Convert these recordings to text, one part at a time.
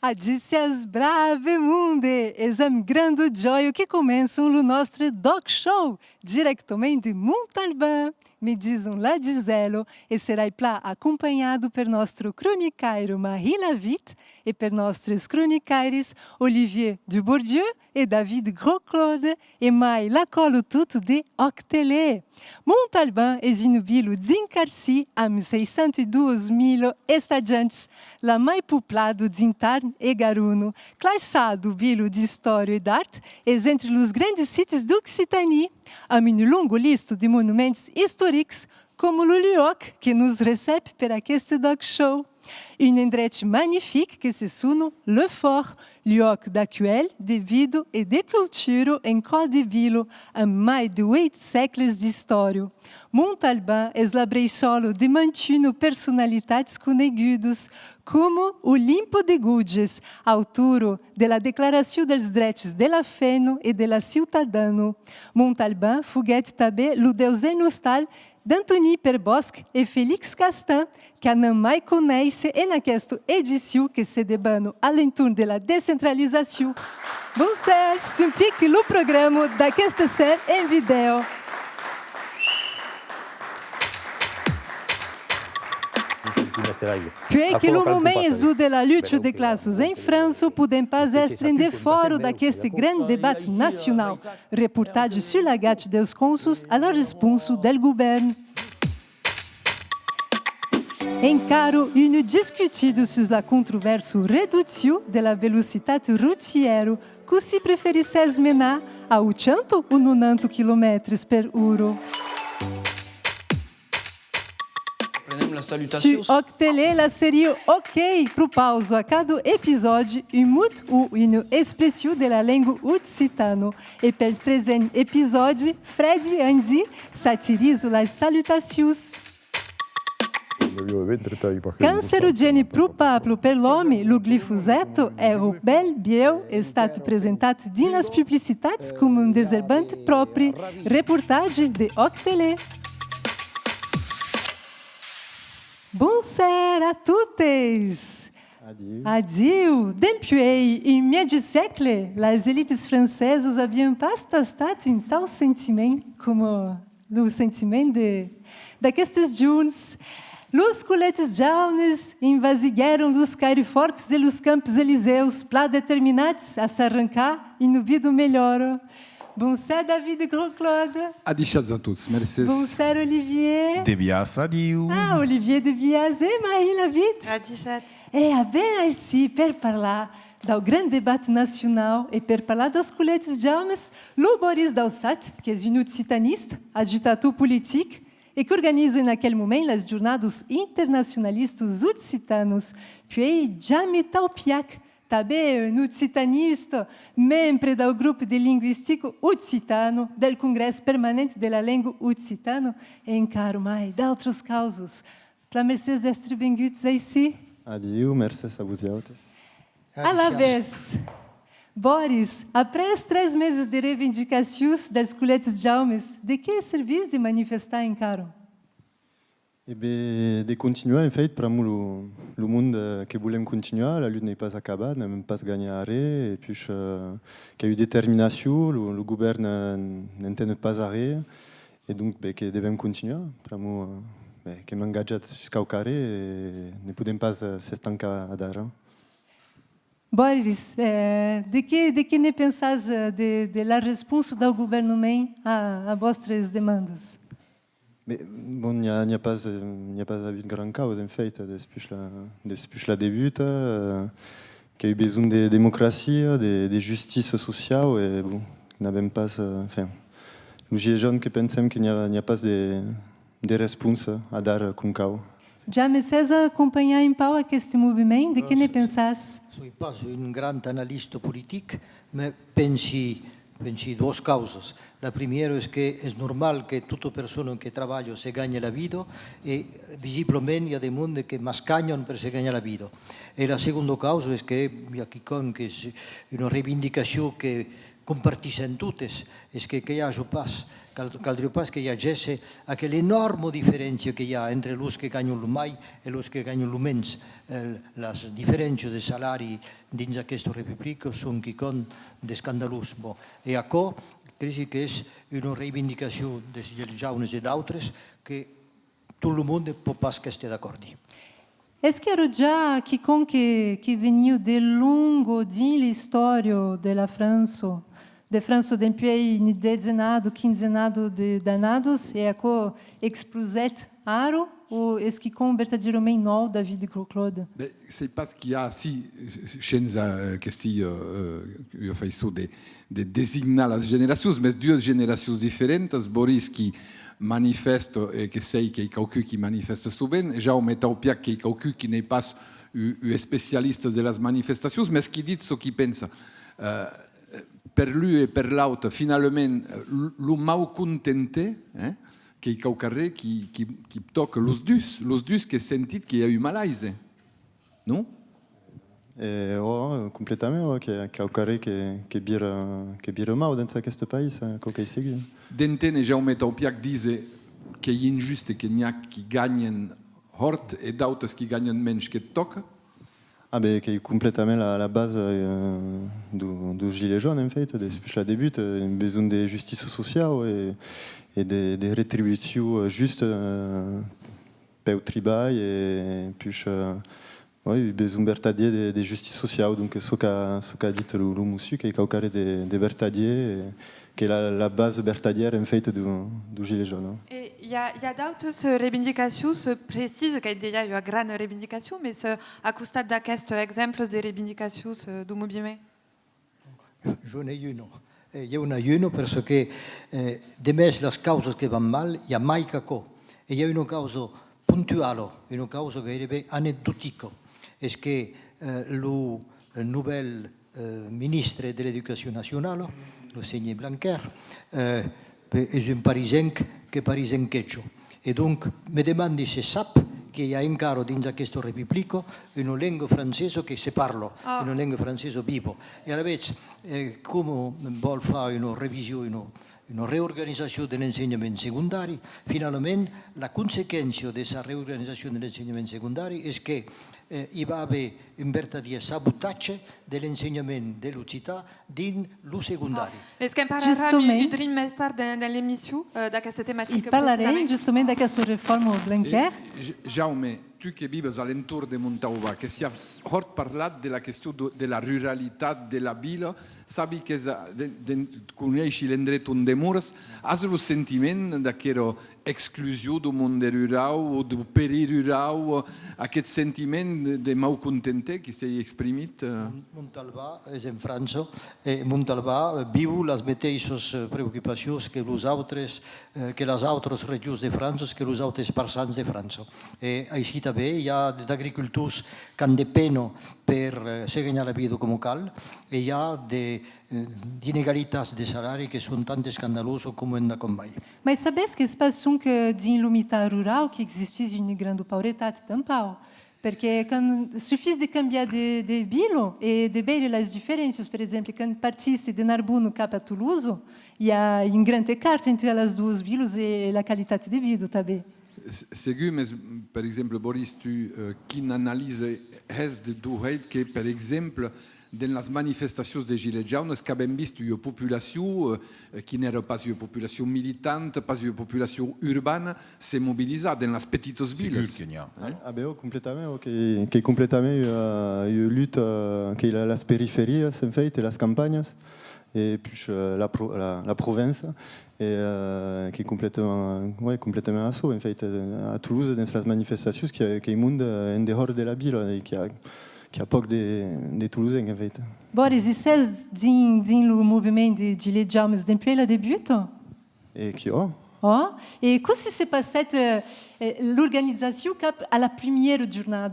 Adicias brave munde! É um grande joio que começa o nosso Doc Show, diretamente de Montalbán. Me dizem lá de Zelo e será acompanhado por nosso cronicairo Marie Lavitte e por nossos cronicaires Olivier Dubourdieu e David Gros-Claude e mais la colo tudo de Octelé. Montalbán é um vila desencarci amb 602.000 estudantes, la mais poblado de Intarn e Garuno, classado vila de história e d'arte, é entre os grandes sítios do Occitanie, amb uma longa lista de monumentos históricos, como o Lulioc, que nos recebe para este Doc Show. Un endret magnifique que se chama Le Fort, lloc d'actuel, de vida e de cultura em Côte d'Ivoire, amb mais de 8 séculos d'història. Montalbán é la breixola de mantuno personalitats conegudes, como Olimpo de Gouges, autor de la Declaració dels Drets de la Feno e de la Ciutadano. Montalbán foguete també lo deusen hostal d'Antoni Perbosc e Félix Castan, que a não mais conhece nesta edição que se debano alentour de la descentralização. Bom ser, simplique o programa d'aquesta série em vídeo. Puis que le moment exu de la lutte des classes em França podem pas estender fora d'aqueste grande débat nacional. Reportagem sur la gâche dos cônsuls à la responsa del govern. Encaro une discutido sur la controversa redução de la velocitat routière, que se preferisse esmenar a 80 ou 90 km per hora. Su Octelé, la série OK pro pauso a cada episódio, un mot ou une expression de la língua occitano. E per 13e episódio, Fred Andy satirise las salutações. Cancerogene probable per l'homme, lo glifosato é o bel bio estat presentat dinas publicitats como um deserbante próprio. Reportagem de Octelé. Bonsoir à toutes! Adieu! Depuis un médio século, as élites francesas haviam pas tastat um tal sentimento como o sentimento d'aquestes junts. Los coletes jaunes invasigueram os cairiforques e os campos elíseus, plá determinados a se arrancar e no vida melhor. Bonsoir David Gros-Claude. Adicias a todos, merci. Bonsoir Olivier. Debias, adieu. Ah, Olivier Debias e Marie Lavitte. Adiciat. É bem assim, per parlar do grande debate nacional e per parlar das coletes jaunes, o Boris Dalsat, que é um occitanista, agitador político, e que organiza naquele momento as jornadas internacionalistas occitanos, puis Jami Taupiac, também um occitanista, membro do grupo de linguística occitano, do Congresso Permanente da Língua Occitano, e encaro mais de outras causas. Para mercês destes bem-vindos aí. Adieu, merci a vous autres. À la vez. Boris, após 3 meses de reivindicações das coletes jaumes, de que serviço de manifestar encaram? Eh bien, de continuer, en fait, pour nous, le monde que voulons continuer, la lutte n'est pas acabée, n'a même pas gagné arrêt, et puis qu'il y a eu détermination, le gouvernement n'entend pas arrêt, et donc que devons continuer, pour nous, que m'engage jusqu'au carré, et ne pouvons pas s'estanquer à d'argent. Boris, de que ne pensas de la resposta do governo a vossas demandas? Mais bon, il n'y a pas eu de grande cause, en fait, depuis la début, qu'il y a eu besoin de démocratie, de justice sociale, et bon, nous n'avons pas, enfin, nous gilets jaunes qui pensons qu'il n'y a pas de réponse à dar comme cause. Já me cês acompanhar em pau este movimento, de que ne pensas? Je ne suis pas un grand analyste politique, mais pensi deux causes. La première est que c'est normal que toute personne qui travaille se gagne la vie et visiblement il y a des mondes qui mascagnent pour se gagner la vie. Et la seconde cause est qu'il y a quiconque une revendication que compartissem totes, és que hi ha pas, caldria pas que hi hagi aquella enorme diferència que hi ha entre els que guanyen el mai i els que guanyen el menys. Les diferències de salari dins aquesta república són quelcom d'escandalós. I això crec que és una reivindicació dels jaunes i d'altres que tot el món ne pot pas que estigui d'acord. Est-ce qu'il y a déjà quiconque qui est venu de longo dans l'histoire de la France, de France depuis une dezenado, quinzenado de danados, et à quoi exploset aro, ou est-ce qu'il compte verdaderamente nou David Claude? C'est parce qu'il y a si scienza che io faccio de designar las generacions, mais deux generacions différentes. Boris qui manifeste et que sei que quelqu'un qui manifeste souvent, Jaume Taupiac qui est quelqu'un qui n'est pas un spécialiste de las manifestations, mais qui dit ce qu'il pense. Per lui et per l'autre, finalement, le mal contenté, qui est au carré, qui toque los dus qui sentit qu'il y a eu malaise, non? Completament, che au care che bira mau dans aquest país, que hi sigui. D'entendre Jaume Taupiac disait qu'il est injuste qu'il y a qui gagnent hort et d'autres qui gagnent menys que toca. Che è completament la base du gilet jaune, en fait, depuis le début, un besoin de justice sociale et de rétribution juste pour le travail et puis oui, besoin vertadier de justice sociale. Donc, ce qu'a dit le monsieur, qui est au carré de vertadier, qui est la base vertadière en fait du gilet jaune. Et il y a d'autres revendications précises, qu'il y a eu une grande revendication, mais à costat d'aquest exemple de revendications du mouvement? J'en ai une. Il y en a une parce que de més les causes que van mal, hi ha mai cacó. I hi ha una causa puntual, una causa gairebé anecdòtica. És que el nouvel ministre de l'Educació Nacional, le senyor Blanquer, és un parisenc que parisenquejo. Et donc, me demande si sap que hi ha encara dins aquesta república una llengua francesa que se parla, una llengua francesa viva. E ara veig com vol fer una revisió, una reorganització de l'ensenyament secundari. Finalment, la conseqüència d'aquesta reorganització de l'ensenyament secundari és que hi va haver un verdader sabotatge de l'ensenyament de l'occità dins el secundari. Est-ce qu'on parlera une dream més tard dans l'émission d'aquesta thématique? Parlarem justament d'aquesta reforma Blanquer. Jaume, tu che vives alentour de Montauban, che si ha hort parlat de la question de la ruralitat de la vila, sabi que coneixi l'endret on de murs, has el sentiment d'aquesta exclusió del món rural o del perill rural, aquest sentiment de malcontenté que s'ha exprimit? Montalbà és en França, Montalbà viu les mateixes preocupacions que les altres regions de França, que els altres parsans de França. Així també hi ha d'agricultors que han de pena per se guanyar la vida com cal, i hi ha d'inegalitats de salari que són tan escandaloses com hem de mai. Mas sabes que se passe que din lumita rural que existe une grande pauvretat tampau? Porque quando suffit de cambiar de bilo e de ver as diferenças, por exemplo, quando partisse de Narbonne cap a Toulouse, il y a une grande écart entre as duas vilos e la qualité de vida também. Segur, mais par exemple, Boris, tu qui analyse est de Douhet que, par exemple, dans les manifestations des Gilets jaunes, nous avons vu une population qui n'était pas une population militante, pas une population urbaine, se mobiliser dans les petites villes. Complètement, qui est complètement une lutte qui est la périphérie, en fait, et les campagnes, et puis la province, et qui est complètement assaut, en fait, à Toulouse, dans ces manifestations, qui est monde en dehors de la ville, et qui a pouc de Toulousains, en fait. Boris, e vocês din o movimento de Gilets jaunes depuis le début? Et qui a? Oh, et comment s'est passée l'organisation à la première journée?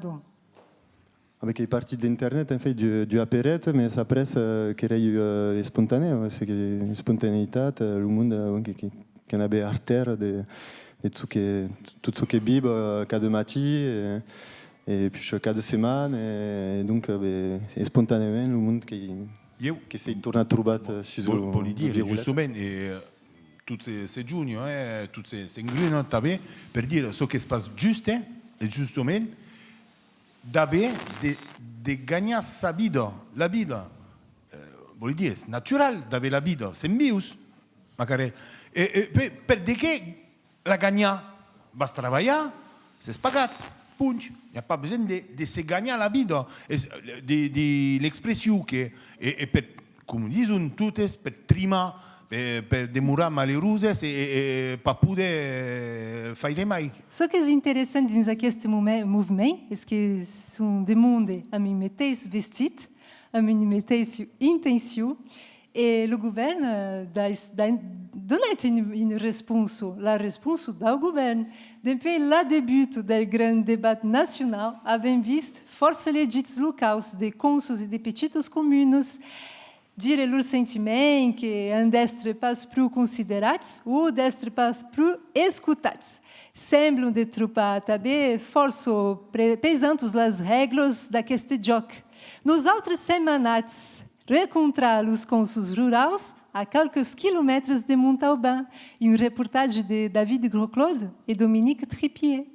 Qui est parti d'internet, en fait, du apéret, mais ça presse qui est spontané, c'est que spontanéité, le monde qui avait artère de tout ce qui bib cada matí et puis cada semaine, et donc spontanément le monde qui che sei tornato trovato su Voglio dire, giustamente, tutti se giugno, tutti se ingrinano per dire ciò che si passa giusto e giustamente, d'avere di gagnare sa vita, la vita, voglio dire, è naturale d'avere la vita, c'est mieux, magari, per dire che la gagnare, basta lavorare, c'est spagato, punto, il n'y a pas besoin de se gagner la vita, di l'espressione che, e per, come dicono tutti, per trimare, per demorar malheureuses e para poder fazer mais. Ce que é interessant dins aquest moviment és que sont des mondes amb un mateix vestit, amb une mateixa intenció, e o governo donat une réponse, la réponse do governo. Depuis le début du grand débat national, avem vist força legits locals de consos e de petites communes dire lor sentiment que un d'être pas prou considerados ou d'être pas prou escutados. Semblam de trobar também força pesantes as regras daqueste joc. Nos outros semanas, recontrar os consos rurais a quelques quilomètres de Montalbán. Une reportage de David Grosclaude et Dominique Tripier.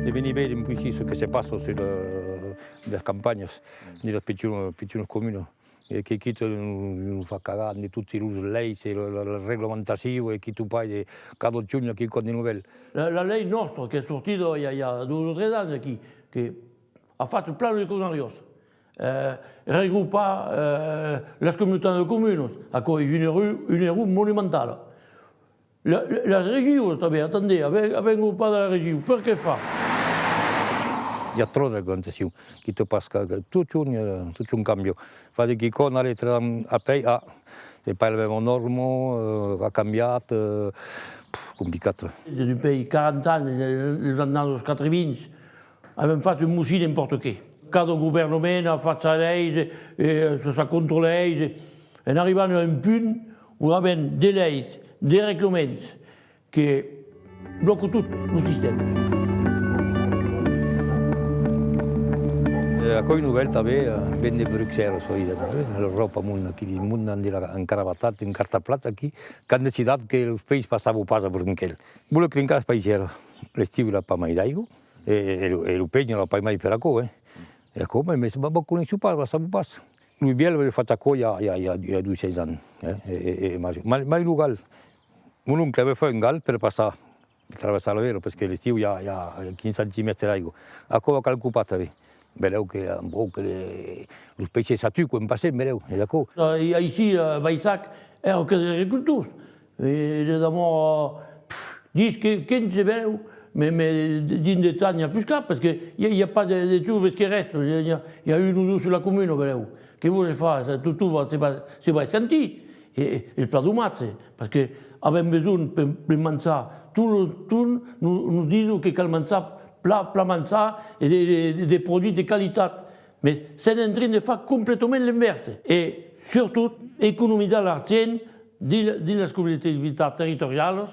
De venir vedere un po' ce che si passa sulle campagne, nelle piccole comuni, e che chi non fa cagare, tutti i leggi, la regolamentazione, e chi tu fai cada giorno che con le novelle. La lei nostra che è sortita il y a 2 o 3 anni qui, che ha fatto il piano di Conarios, raggruppa le comunità de communes, a cui une rue monumentale. La région, attendez, avec un pas de la région, perché fa? Il y a trop de réglementation qui te passe tout un cambio. Fate che con la lettera a pay, c'est pas le même norme, a cambiato, complicato. Depuis 40 anni, les anni 80, abbiamo fatto un musée n'importe che. Cada gouvernement a fatto legge, si controlla legge, e arrivano a un punto où abbiamo des leggi, des règlements che bloccano tutto il sistema. La cosa nouvelle també venne Bruxelles, l'Europa, qui il món encara batat, en carta plata aquí, que han decidit que els països passaven pas a Brunquel. Vuole que encara els països l'estiu la pa mai d'aigua, e el peny la pa mai per acò, e come, ma se va conèixer pas, va saber pas. Lui bien l'aveva fatto acò il y a 200 anni, mai lugal. Un oncle aveva fatto un gal per passar, attraversare la vero, perché l'estiu hi ha 15 centimetri d'aigua. Acò va calculat també. Vedeu que els peixos s'atuquen, passem, vedeu, és d'acò. Ici, a Baïsac, ero que des agricultors. D'abord, 10, 15, vedeu, mais dins de temps, il n'y a plus cap, parce qu'il n'y a pas de trouves qui restent. Il y a une ou deux sur la commune, vedeu. Che vuole fare? Tout se va sentir. Et le plat de maths, parce qu'avem besoin per menjar, tout nous disent que cal menjar plat menjar et des produits de qualité. Mais c'est en train de faire complètement l'inverse. Et surtout, économiser l'argent dans les collectivités territoriales.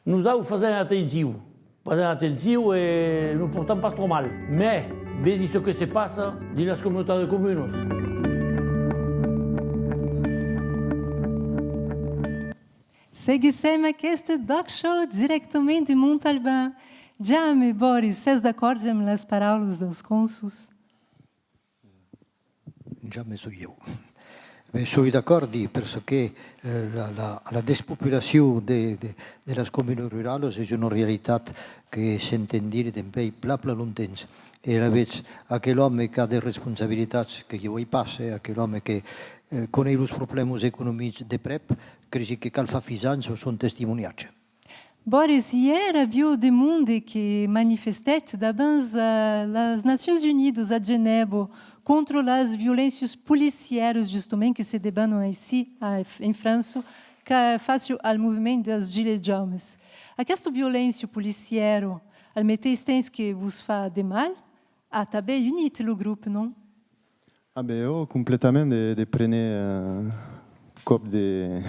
Nous avons fait attention. Faisons attention et nous ne portons pas trop mal. Mais, vedi ce que se passe dans les communautés de communes. Seguissem aquest Doc Show directament de Montalbán. Jaume, Boris, vocês d'acord amb les paraules dels consos? Jaume soy io. Soy d'accordo perché la despopulazione delle commune rurali è una realtà che si intende sempre pla lontans. E la veig aquell'uomo che ha delle responsabilità che gli vuoi passare, aquell'uomo che con i problemi economici de prep, crisi che cal fa fisanza sono testimoniatge. Boris, hier havia de monde que manifestat davant les Nacions Unidas a Genebra contra as violências policiais, justamente, que se debatem aqui em França, que face ao movimento dos Gilets jaunes. Aquesta violência policial, al mateix temps que vos fa de mal, ha també unit o grupo, não? Io completamente di prendere cop de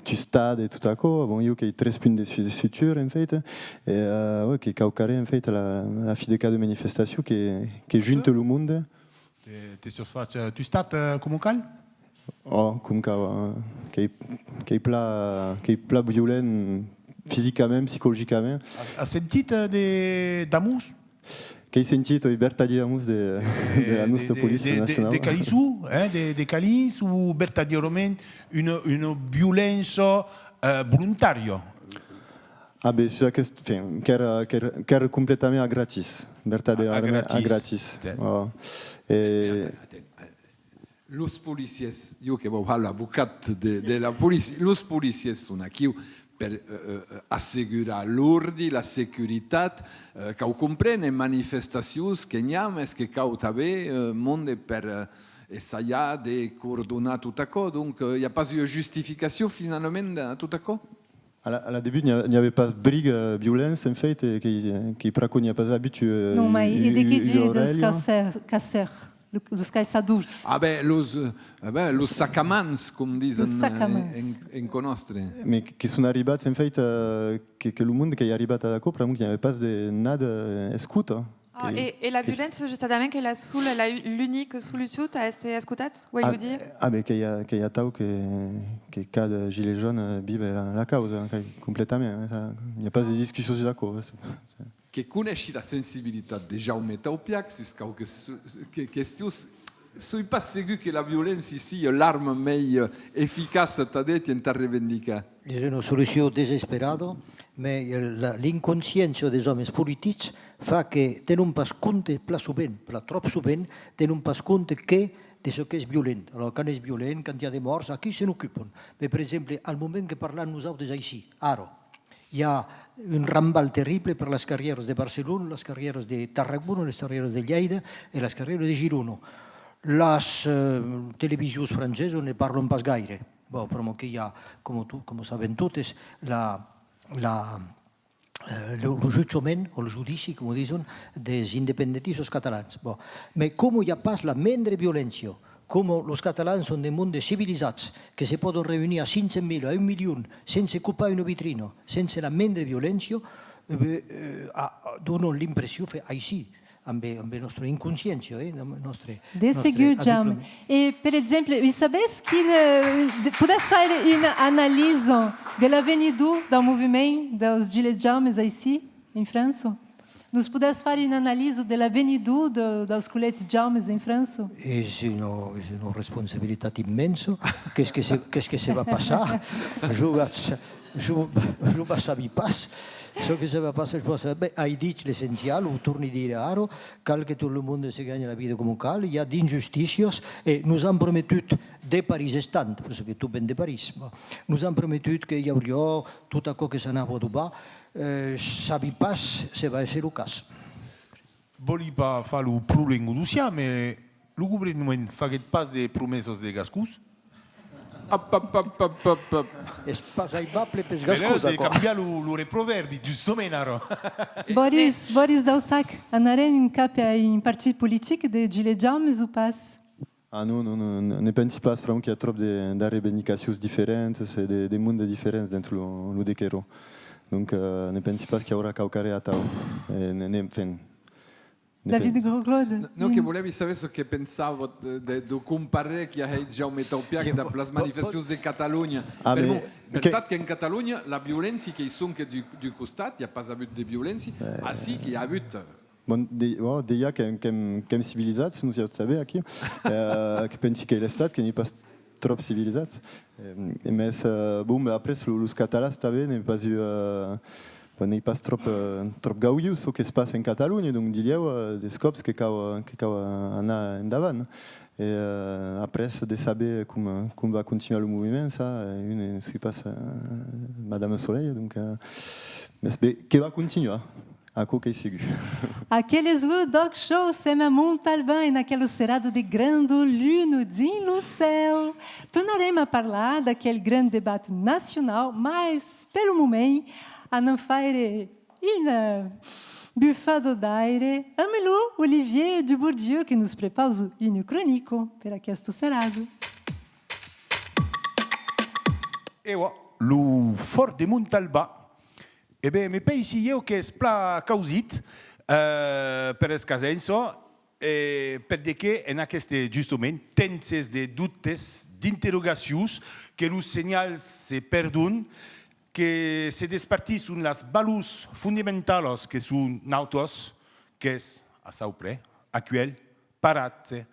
tu stade e tutto a bon io che tre spin de suture in fait e ouais che caucare in fait la fideca de manifestation che junte le monde Te surface, tu stat come cal? oh cum che pla violent physiquement psychologiquement Ha sentito d'Amus? che hai sentito libertà di amus della nostra polizia nazionale De Calisu, de Calis ou verdaderamente une violenza volontaria? ah beh c'est che era completamente gratis verdaderamente A gratis. gratis Okay. oh. E Los policiers, io che parlo avvocato della polizia, los policiers sono qui per assicurare l'ordine, la sicurezza, che comprende manifestazioni che abbiamo e che abbiamo mondo per essayer de coordonner tout à coup. Donc, il n'y a pas eu de justification finalement à tout à coup. à la début il n'y avait pas de brigue violence en fait qui praconia pas habitué Não, mas e de que dia dos dos caçadores? Ah ben, los sacamans, come dicono Los sacamans. in conostre. mais qui sont arrivés en fait que le monde qui est arrivé à la copra il n'y avait pas de nada escuta Ah, e la violenza giustamente che l'unica soluzione è essere ascoltata, vuoi dire? ah ben qu'il y a tau que cada gilet jaune vive la causa complètement il n'y a pas de discussion sur d'accord Che conosci la sensibilità di Jaume Taupiac su questioni sono pas sicuro che la violenza sia l'arma più efficace da rivendicare. È una soluzione disesperata, ma l'inconscienza dei uomini politici fa che non pas compte troppo subent, non pas compte che de ce che è violento. Allora, quando è violento, quando hi ha de morts, a qui se n'occupano? Per esempio, al moment che parliamo nosaltres així, ara, hi ha un rambal terrible per les carreres de Barcelona, les carreres de Tarragona, les carreres de Lleida e les carreres de Girona. Les televisions franceses ne parlen pas gaire. Bon, però que hi ha, com saben totes, el jutjament o el judici, com diuen, dels independentistes catalans. Bon. Ma com hi ha pas la mendra violència, com els catalans són de món civilitzats, que se poden reunir a 500.000, a 1 milió, sense ocupar una vitrina, sense la mendra violència, donen l'impressió que així, amb la nostra inconsciència, De seguir, Jaume. E, per exemplo, e sabes que pudesse fazer uma análise da avenida do movimento dos Gilets Jaumes ici, em França? Nos pudesse fazer uma análise da avenida dos coletes Jaumes em França? É uma responsabilitat immensa. Qu'est-ce que se va passar? Je ne savais pas. Ce que se va passer, je pense, hai dit l'essenziale, ho torno a dire ara, cal que tot el món se guanya la vida com cal, hi ha d'injustícies, i ens han prometut de París estant, perquè tu ven de París, ens han prometut que hi hauria tot això que s'anava a trobar, sabi pas se va ser el cas. Volia pas fare il problema d'Ussia, ma il governo fa pas de promeses de gascus. És pas aibable per Però gascusa. devi cambiare i proverbi, giustamente. Boris Dalsac, anarem em capia em partido político de Gilets Jaumes ou pas? ah non ne pensi pas vraiment qu'il y a trop de revendications différentes et des mondes différents dentro lo dequero donc ne pensi pas qu'il y aura caucare a tau David Grosclaude? No, che volevi sapere che pensavo di comparare che hai già un Taupiac da le manifestazioni di Catalogna. Perché che in Catalogna la violenza che sono che du costat, il n'y a pas avuto di violenza, sì che ha avuto. Bon, déjà qu'em civilisats, nous y savez aquí, que pensi que l'estat que n'est pas trop civilisat. Mais bon, après los catalans també n'hem pas eu n'est pas trop gaudius ce que se passe en Catalunya, donc diríeu des cops que cau anar endavant. Et après de saber com va continuar le moviment, ça, ce qui passe Madame Soleil, donc mais que va continuar. A qualquer sigo. Aqueles Dog Show, Sema Montalbán, e naquele cerado de grande lune din no céu. Tornaremos a falar daquele grande debate nacional, mas, pelo momento, a não faire une bufada d'aire, amelo Olivier de Bourdieu, que nos prepara o hino crônico para este cerado. Et voilà, le fort de Montalba. Eh bien, mes pays io che spla causit per escasenso perché en aceste justament tenses de dubtes, d'interrogacions que los senyals se perdun, que se despartís són les valors fundamentals que són nautos, que és a saupre, actuel, paratge,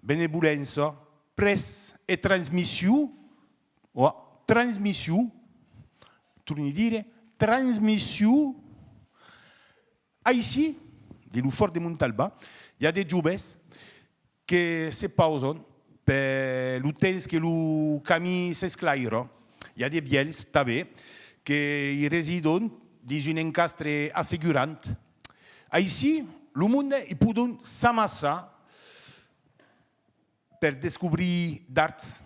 benevolença, pres e transmissió, transmissió, torni a dire, transmissió. Ici, de lo fort de Montalba, il y a des joves qui se pausent per le temps que le camí s'esclaire. Il y a des biels, també, qui résident dans un encastre assegurant. Ici, le monde peut s'amasser per découvrir d'arts,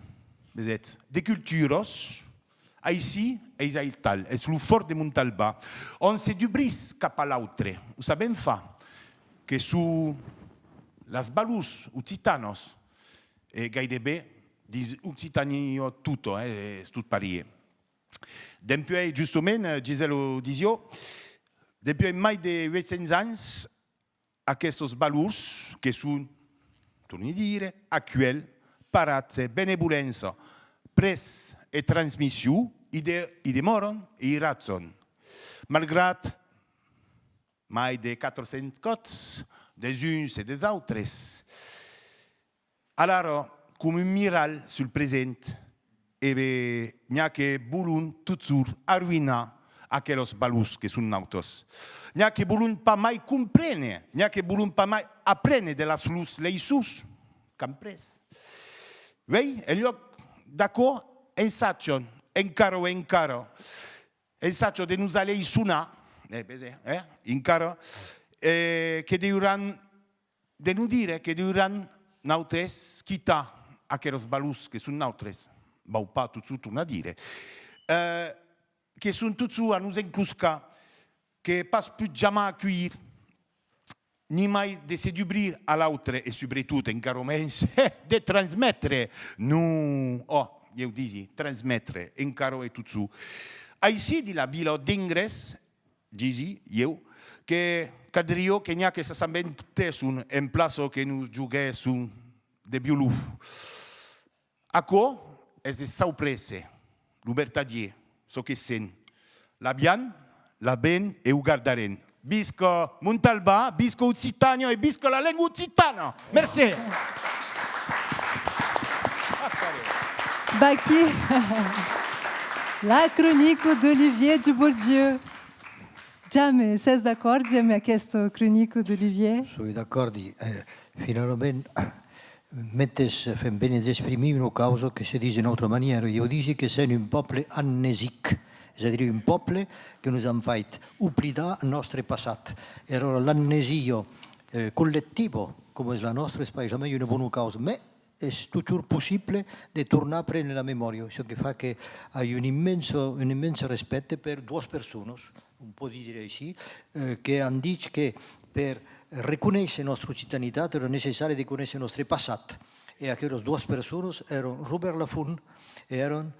de cultures. Ici, és tal, és le fort de Montalba. On se dubris cap a l'altre. Ho sabem fa, que su les valors occitanos, gairebé, dis Occitania tutto, és tot parier. Depuis, justament, Gisèle Disio, depuis mai de 800 anys, aquests valors, que són, torno a dire, actuels, paratge, benevolença, pres e transmissió, i demoren i ratzon. Malgrat mai de 400 cots, des uns et des altres. Alors, com un miral sul present, n'hi ha que volen toujours arruïnar aquells valors que són nautos. N'hi ha que volen pas mai comprendre, n'hi ha que volen pas mai aprendre de les leçons qu'han pres. Vei, en lloc d'acord, ensaggiano, encara, ensaggiano de nos aller sonar, encara, che deuran, de nous dire que deuran nautres quitar aquells valors que són nautres, vau pas tot això tornar a dire, que són tot això a nos encluscar, que pas plus jamais accueillir, ni mai de se d'obrir a l'altre e sobretot encara menys de transmetre, eu disi, transmetre encara e tot això. Així de la vila d'Ingres, disi, que cadrio que n'hi ha que se s'inventessin en plaça que nous juguessin de violú. Aquò és de saupresse, l'obertadier, so que sent. La bian, la ben e ho guardaren. Visca Montalba, visca Occitania e visca la lingua occitana. Merci. Baqui, la chronique d'Olivier Dubourdieu. Jamais, c'est d'accord, j'aime aquesta chronique d'Olivier. Sono d'accordo. Finalmente, mentre fem bene d'esprimir una causa che si dice in altra maniera, io dico che siamo un popolo amnesic, és a dir, un poble que ens han fet oblidar el nostre passat. E allora l'amnesia collettiva, com és la nostra, és per mai una bona causa, ma és toujours possible de tornar a prendere la memòria, això que fa que hi ha un immenso respecte per dues persones, un po' dire així, che hanno detto che per riconoscere la nostra cittadinitat era necessario di conoscere il nostro passato. E aquelle due persone erano Robert Laffont e erano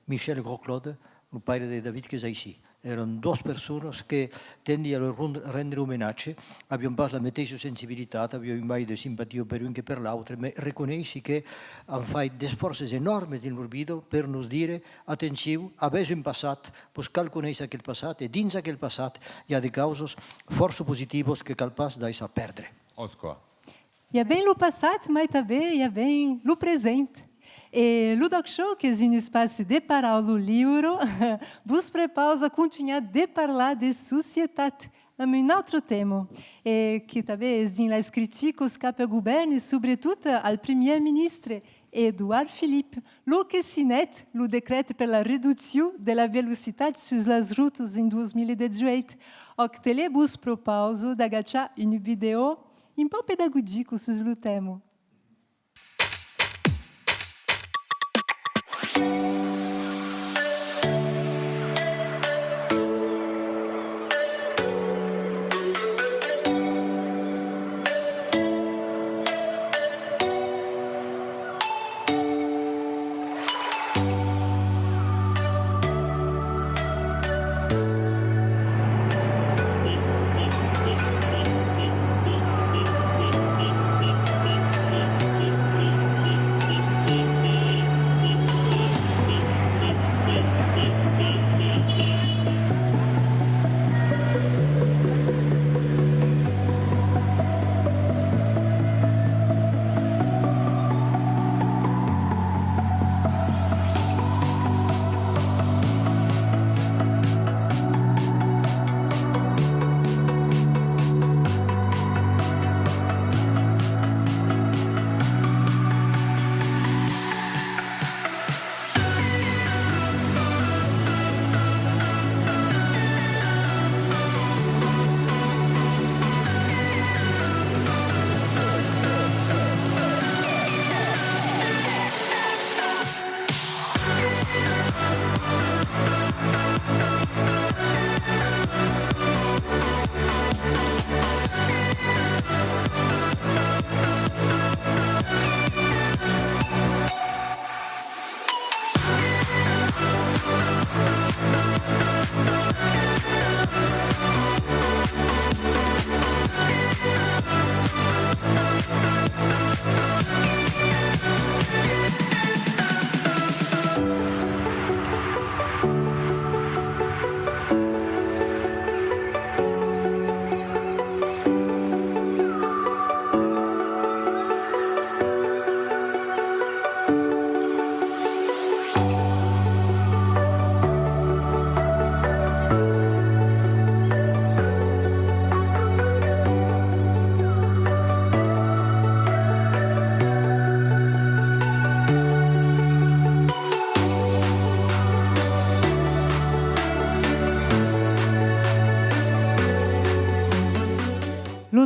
Michel Gros-Claude, il padre di David che è ici. Erano due persone che tendono a rendere omaggio, abbiamo pas la stessa sensibilità, abbiamo mai di simpatia per l'uno che per l'altro, ma riconosci che hanno fatto sforzi enormi nel loro vita per nos dire, attenzione, avete un passato, possiamo conoscere quel passato e dins quel passato hi ha delle cause forse positive che cal pas dai a perdere. Oscar. Il y a bien le passé, mais também il y a bien le présent. E o Doc Show, que é um espaço de parar o livro, vos prepara a continuar de falar de sociedade. Mas um outro tema, que também é as críticas que o governo, sobretudo ao primeiro-ministro Edouard Philippe, o que sinet o decreto para a redução da velocidade sobre as rutas em 2018, o que ele vos propôs de agachar um vídeo um pouco pedagógico sobre o tema.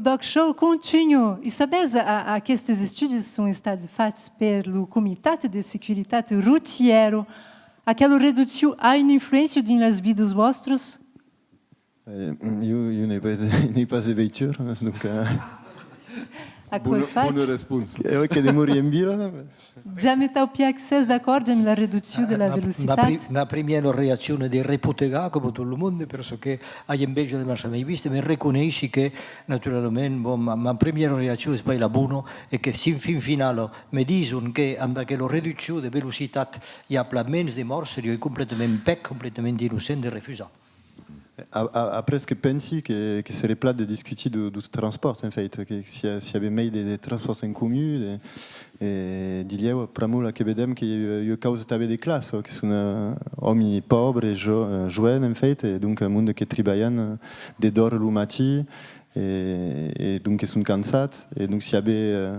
o Doc Show continua. E sabes que estes estudos são estados feitos pelo Comitê de Seguridade Routiero, aquilo reduziu a influência nas vidas vostras? Eu n'ai pas de voiture, donc... A coisa faz? Buona risposta. Che demori in bila. Já me está o piac ses d'accordo com a redução da velocidade? Ma prima reazione di reputega come tutto il mondo, perché hai invece di non mai visto, ma riconosci che naturalmente, ma prima reazione è la buona e che fin finale mi dicono che anche la riduzione di velocità e a meno di morsi è completamente innocente e rifiutato. Après, ce que pensi que serait plat de discuter du transport, en fait, que s'il y avait des transports en commun, et d'il pramo la que vedem que il y a cause des classes, qui sont hommes pauvres et jeunes, en fait, et donc un monde qui travaille des d'or le matin, et donc qui sont cansés, et donc s'il y avait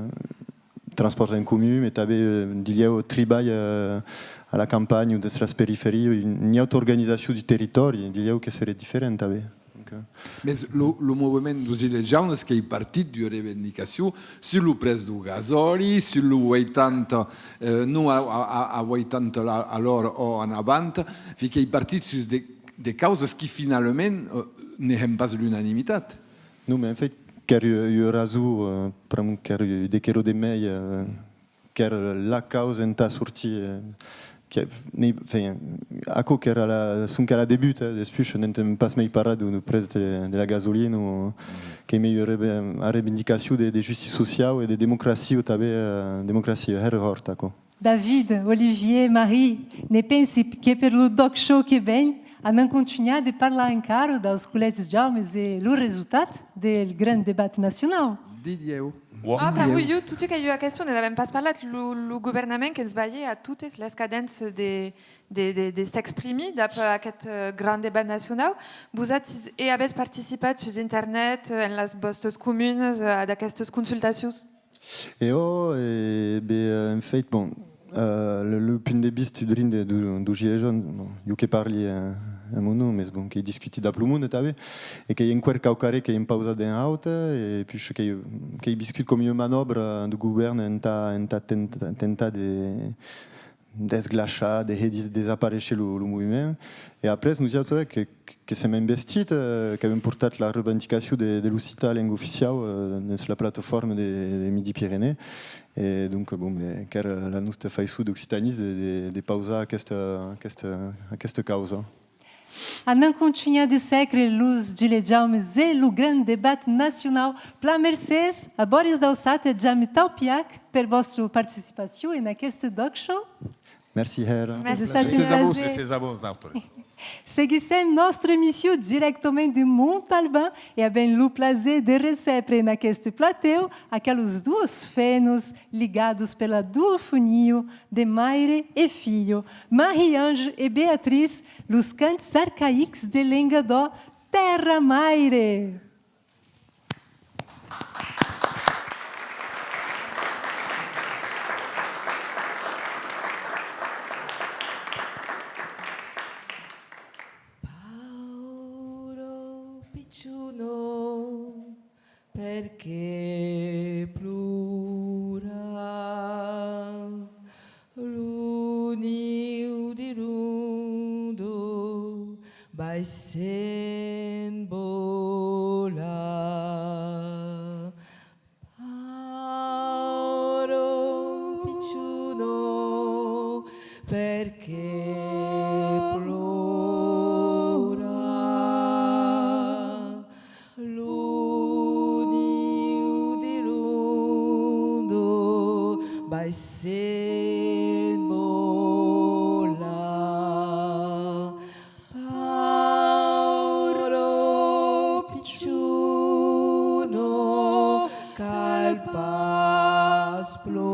transport en commun, mais d'il y a travail à la campagne ou de la périphérie, une autre organisation du territoire, il y a que serait différente. Mais le mouvement dos Gilets jaunes che è partito di rivendicazione sul prezzo del gasoli, sul 80, non a 80 all'ora o in avanti, che è partito su delle cause che finalmente non hanno pas l'unanimità. Non, mais en fait, car il y aura car il y a des meilleurs, car la cause est sortie. Acum sunt chiar la debut, despre și ne pas mai parat de preț de la gazolină, că e mai a reivindicațiune de justiție socială și de democrație, democrație, hort acum. David, Olivier, Marie, ne pensi que pelo Doc Show que vem, a não continuar de falar em caro das coletes de almas e o resultado do grande debate nacional? Didier. Ah, par oui, tout ce qu'il y a eu la question, on n'a même pas parlé, le gouvernement qui se à toutes les cadences des s'exprimer d'après ce grand débat national. Vous avez participé sur Internet, en las vostres communes, à ces consultations? Et en fait, bon, le point de vue du Gilet jaune, je qui parle un mono, mais bon, qui discute d'après le monde, et qui est encore caucaré, qui est en pause d'un autre, et puis qui discute comme une manœuvre du gouvernement, tenta de desglaçar, de desaparecer le mouvement. Et après, nous avons que c'est investi, qui avait porté la revendication de l'UCITA langue officielle sur la plateforme de Midi-Pyrénées. Et donc, bon, car la nostra faisceau d'occitanisme de pauser à cette cause. A não continuar de secre luz de Lejaumes e o grande debate nacional. Pla Mercedes, a Boris Dalsat e Jami Taupiac, per vostra participação neste Doc Show. Merci, Hera. Merci Ces autores. Seguissem nossa emissão diretamente de Montalbán e é bem o prazer de receber neste plateu aqueles dois fenos ligados pela duofonia de Maire e Filho, Marie-Ange e Beatriz, os cantos arcaicos de Lengadó, Terra Maire. Perché plura l'unio di rundo vai sen bola Paolo picciuno perché vai ser bola Paolo picciuno calpas plora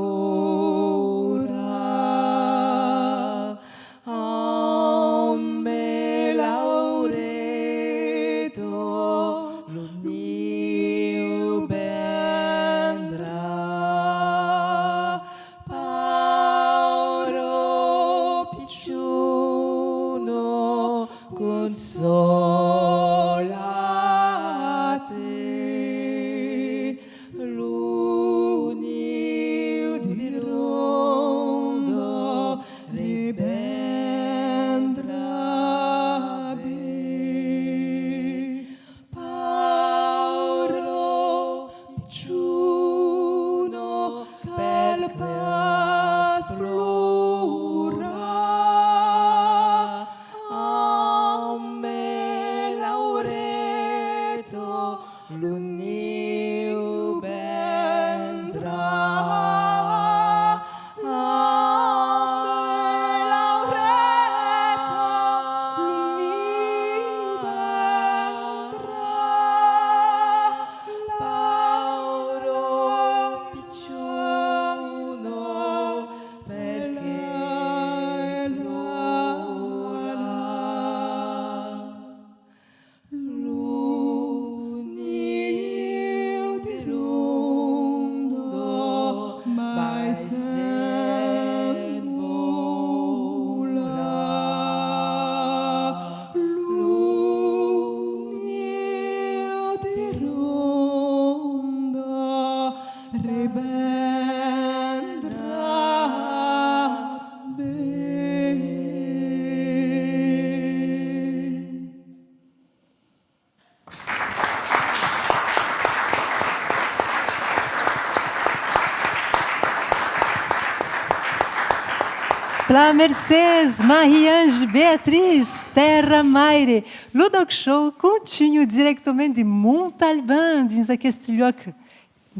Pla Mercedes, Marie-Ange, Beatriz, Terra Maire. Le Doc Show continue directement de Montalban, dans aquest lloc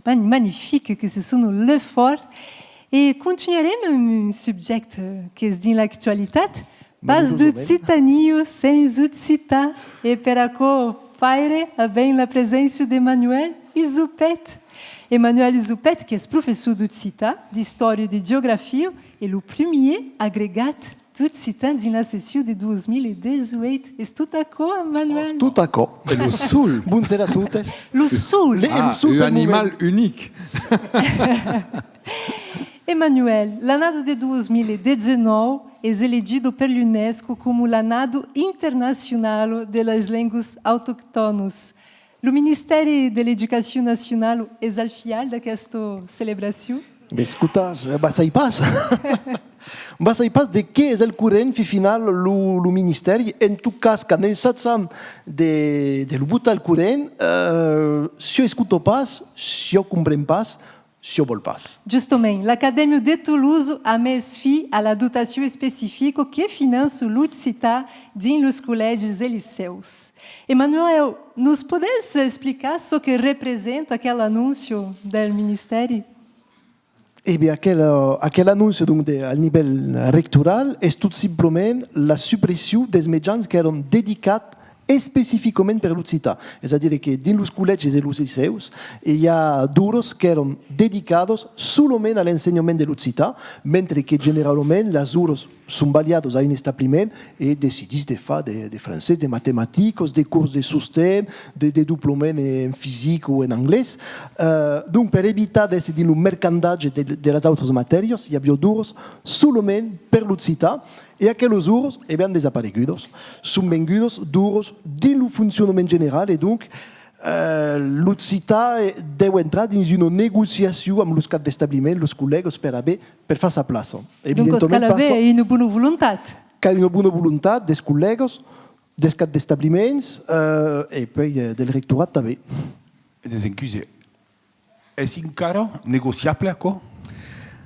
magnifique que se sona Le Fort. Et continuarem amb un subjecte que és dins l'actualitat. Pas d'occitania sans occitar. E per aquò paire abem la presència d'Emmanuel Isupet. Emmanuel Isupet, que és professor d'occitar, d'història e de geografia, e o primer agregat d'occitan dins la sessió de 2018. És tot d'acord, Emmanuel? Tout d'accord. Et le soul. Bonjour à toutes. Le sul. Ah, un animal unique. Emmanuel, l'annada de 2019 és elegido per l'UNESCO como l'annado internacional de las línguas autòctones. O Ministério de l'Educació Nacional és al fiel d'aquesta celebració? Mais escuta, ça y passe. Ça y passe de què és el corrent final le ministeri. En tot cas, quand en satsam de l'obut al corrent, si jo escuto pas, si jo comprem pas, si jo vol pas. Justament, l'Acadèmia de Toulouse a més fi a la dotació específica que finança l'occità dins os col·legis e liceus. Emmanuel, nos podes explicar o que representa aquele anúncio do Ministério? Eh bien, aquel annonce donc, al nivell rectoral és tot simplement la supressió dels mitjans que eren dedicats específicament per l'occità. És a dir, que dins els col·legis i els liceus hi ha duros que eren dedicats solament a l'ensenyament de l'occità, mentre que generalment les duros són valiades a un establiment i decidís de fer de francès, de matemàtiques, de curs de sostén, de diplômes en físic o en anglès. Donc, per evitar de decidir el mercandatge de les altres matèries, hi havia duros solament per l'occità. E aqueles duros han desaparegudos. Són vengudos duros dins el funcionament general e donc l'occità deu entrar dins una negociació amb els caps d'establiment, els col·legues, per fer sa plaça. Donc, cal haver una bona voluntat. Cal una bona voluntat dels col·legues, dels caps d'establiments i poi del rectorat també. Scusate, è encara negociable quoi?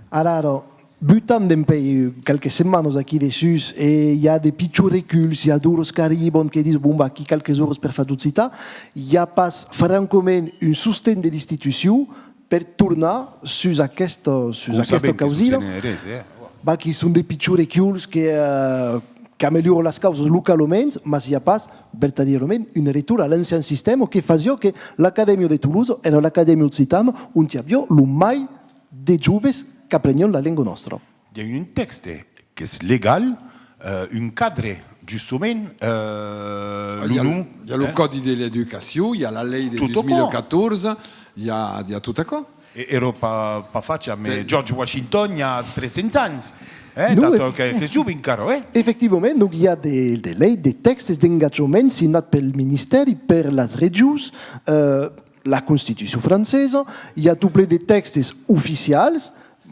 Ara, butant d'empei quelques setmanes aquí dessus e hi ha de pitjors reculs, hi ha duros que arriben que diuen bon, aquí quelques hores per fer d'occità, hi ha pas francament un sostén de l'institució per tornar sus aquesta causida. Qui són de pitjors reculs que amélioren les causes localment, mas hi ha pas verdaderament un retorn a l'ancien sistema que facia que l'Acadèmia de Toulouse era l'Acadèmia occitana on hi havia el mai de joves que aprendions la langue nostra. Il y a un texte qui est légal, un cadre, justement. Il y a le Code de l'éducation, il y a la loi de 2014, il y a tout à quoi. Ero pas facile, mais George Washington, il y a 300 ans. Que jovem caro, Effectivement, donc, il y a des leis, des textes d'engagement signés par le ministère, par les régions, la Constitution française, il y a tout plein de textes officiels,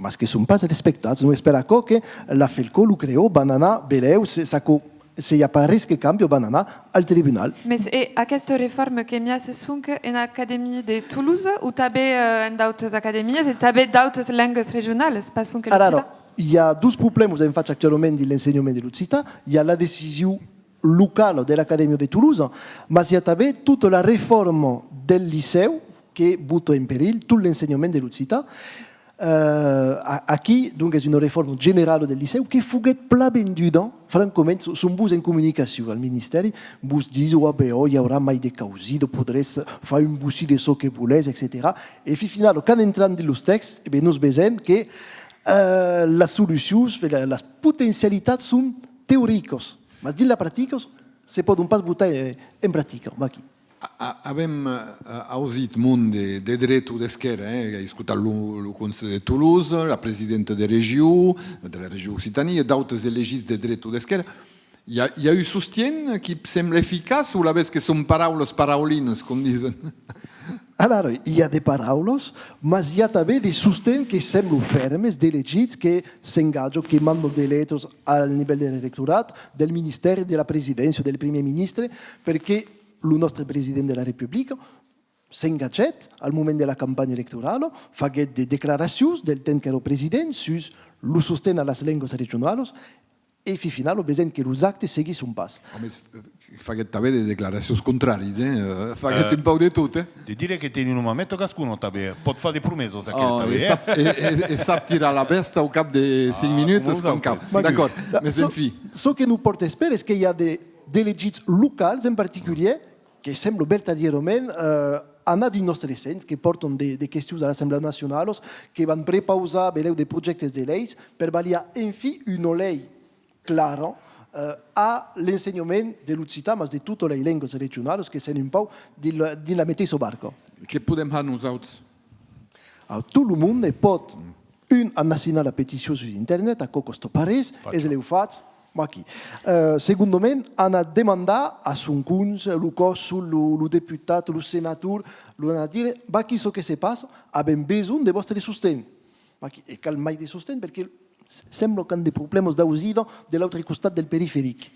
mas que ne sont pas respectats. Nous espérons que la FELCO, le CREO, banana, beleu, s'il n'y a pas risque de cambio, banana, al tribunal. Mais aquesta réforme que m'hi se sunk en Académie de Toulouse ou també en d'autres acadèmies et també d'autres langues régionales, pas sunk l'occità? Il y a deux problèmes que fait actuellement de l'enseignement de l'occità. Il y a la décision locale de l'Académie de Toulouse, mais il y a també toute la réforme del liceu qui bute en péril tout l'enseignement de l'occità. Aquí, donc, és una reforma general del liceu que foguet pla venduda, francament, som vos en comunicació al Ministeri, vos dius, hi haurà mai de causida, podràs fer un bocí de so que volés, etc. I final, quan entrem en els texts, nos veiem que les solucions, les potencialitats són teòriques, però dins la pràctica se poden pas votar en pràctica. Avem auzit mult de dreptul d'esquerra, ai escutat el Consell de Toulouse, la presidenta de la regió Occitania, d'altres elegits de dreptul d'esquerra. Hi ha eu sostien que sembla eficaç o la vez que són paraulines, com diuen? Alors, hi ha de paraules, mas hi ha també de sostén que semblen fermes, d'elegits que s'engagen, que manden de lettres al nivell del rectorat, del Ministeri, de la Presidència, del Primer Ministre, perquè el nostre president de la República s'ha engagat al moment de la campanya electoral, faguet de declaracions del temps que era president sus lo sostén a las lenguas regionales e fi final besoin que los actes seguissent un pas. Fa avere delle declarazioni contrarie, fa un po' di tutte. Di dire che tieni un momento cascuno, pot fare dei promessi, sa E sa tirare la pesta al cap di 5 minuti con cap. D'accordo, ma Ce que nous porte espère est qu'il y a des delegits locals en particulier qui semblent vertadierament anar dins nostre sens, que porten des questions a l'Assemblée nationale, que van prepausar des projectes de lleis per valiar en fi una llei clara a l'enseignement de l'occità, ma de tutte le lingue regionali che sono un po' dins la mateixa barca. Che podem fare nosaltres? Tot el món pot annassinar la petició su internet, a co costa pareix, és l'heu fatx, aquí. Segundament, han a demandar a son cons, el còsul, el deputat, el senator, han a dir, va aquí so que se passa, avem besoin de vostre sostén. E cal mai de sostén, perquè sembla que han de problemes d'ausido de l'altre costat del perifèric.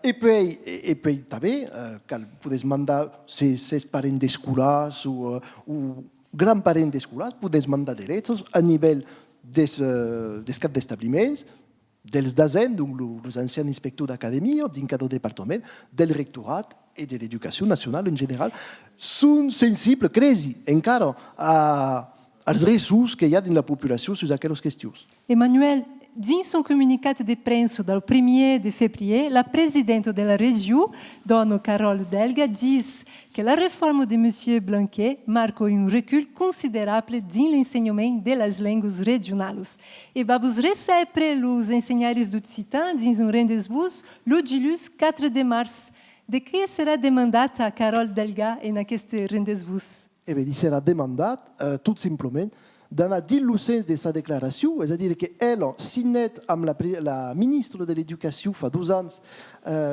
E poi també, cal podes mandar ses parents d'escolars o grandparents d'escolars, podes mandar drets a nivell des caps d'establiments, dels docents, donc els ancians inspectors d'acadèmia, dins cada departament, del rectorat i de l'educació nacional en general, són sensibles, crezi, encara als riscos que hi ha dins la població sobre aquestes qüestions. Emmanuel, dins son comunicat de premsa del 1er de febrer, la presidenta de la regió, dona Carole Delga, diz que la reforma de M. Blanquet marca un recul considerable dins l'enseignement de les língues regionales. E vamos receber os ensinyaris d'Occità dins un rendezvous le dilluns 4 de març. De què serà demandat a Carole Delga en aquest rendezvous? Li serà demandat, tot simplement, d'anar dins el sens de sa declaració, és a dir, que ella signet amb la ministra de l'Educació fa 2 anys,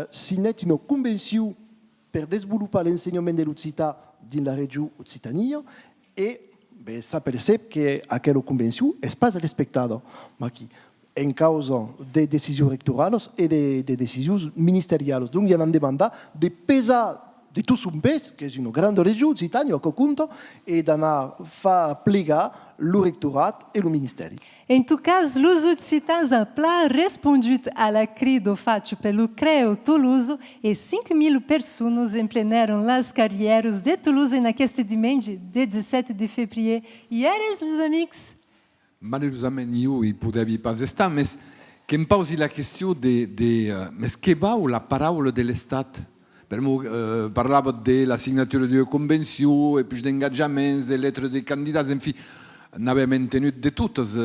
signet una convenció per desenvolupar l'ensenyament de l'occità dins la regió Occitania i s'apercep que aquesta convenció és pas respectada aquí, en causa de decisions rectorals i de decisions ministerials. Donc, hi han demandat de pesar de tot un pes, que és una gran regió occitània, que compta, i d'anar a plegar el rectorat i el ministeri. En tot cas, os occitans en pla respondido a la crida feita pelo CREO Toulouse e 5.000 pessoas emplenaram as carreiras de Toulouse naqueste dimanche, de 17 de fevereiro. E eres, meus amigos? Malheureusament, io hi podevi pas estar, mas que em posi la qüestió mas que vau la paraula de l'Estat? Parlava de la signatura d'una convenció, e puis d'engajaments, de lettres de candidats, en fi, n'avem entenut de totes.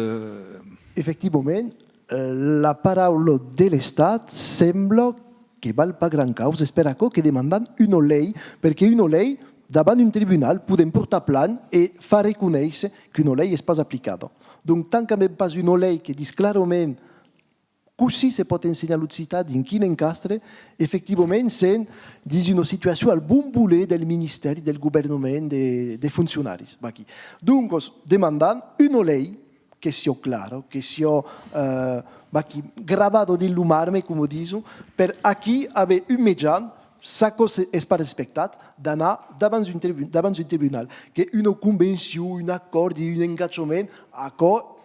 Effectivament, la paraula de l'Estat sembla que val pas gran causa, espera que demandant una llei, perquè una llei, davant un tribunal, podem portar plan i fa reconèixer que una llei és pas aplicada. Donc, tant que n'hem pas una llei que diu clarament così se pot ensenyar l'occità dins quin encastre, effectivament, sent dins una situació al bon voler del Ministeri, del Governament, de funcionaris. Donc, demandant una llei que sia clara, que sia gravada dins l'umarme, com diuen, per aquí haver un mitjà, ça és pas respectat, d'anar davant un tribunal, que una convenció, un acord i un engagement, acord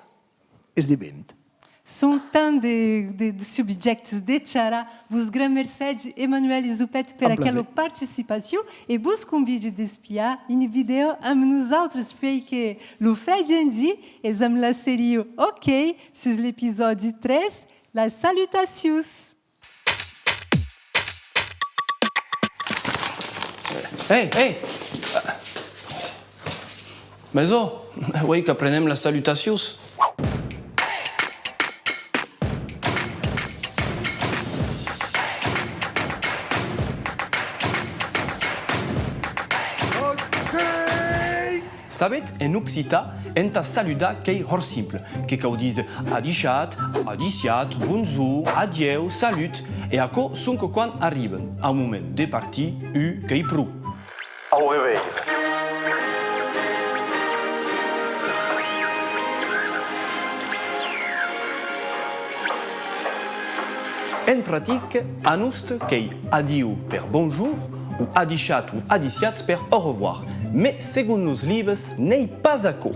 és de vent. São tant de subjectos de Tchará. Vos grand merci, Emmanuel e Zupet, per aquela participação e vos convido a espiar uma vídeo a nous autres, porque o Fred Andy exame la série OK sur l'épisode 13, las salutations. Hey! Mais oh, oui, qu'aprenem les salutacions. Sabet en occità enta saluda qu'ei hors simple, que cau dise adichat, adiciat, bonjour, adieu, salut, e aco son que quan arriben a un moment de partir qu'ei prou. Au reveil. En pratique, anust qu'ei adiu per bonjour, ou adichat ou adiciat per au revoir. Mais, segons nos livres, n'est pas aco.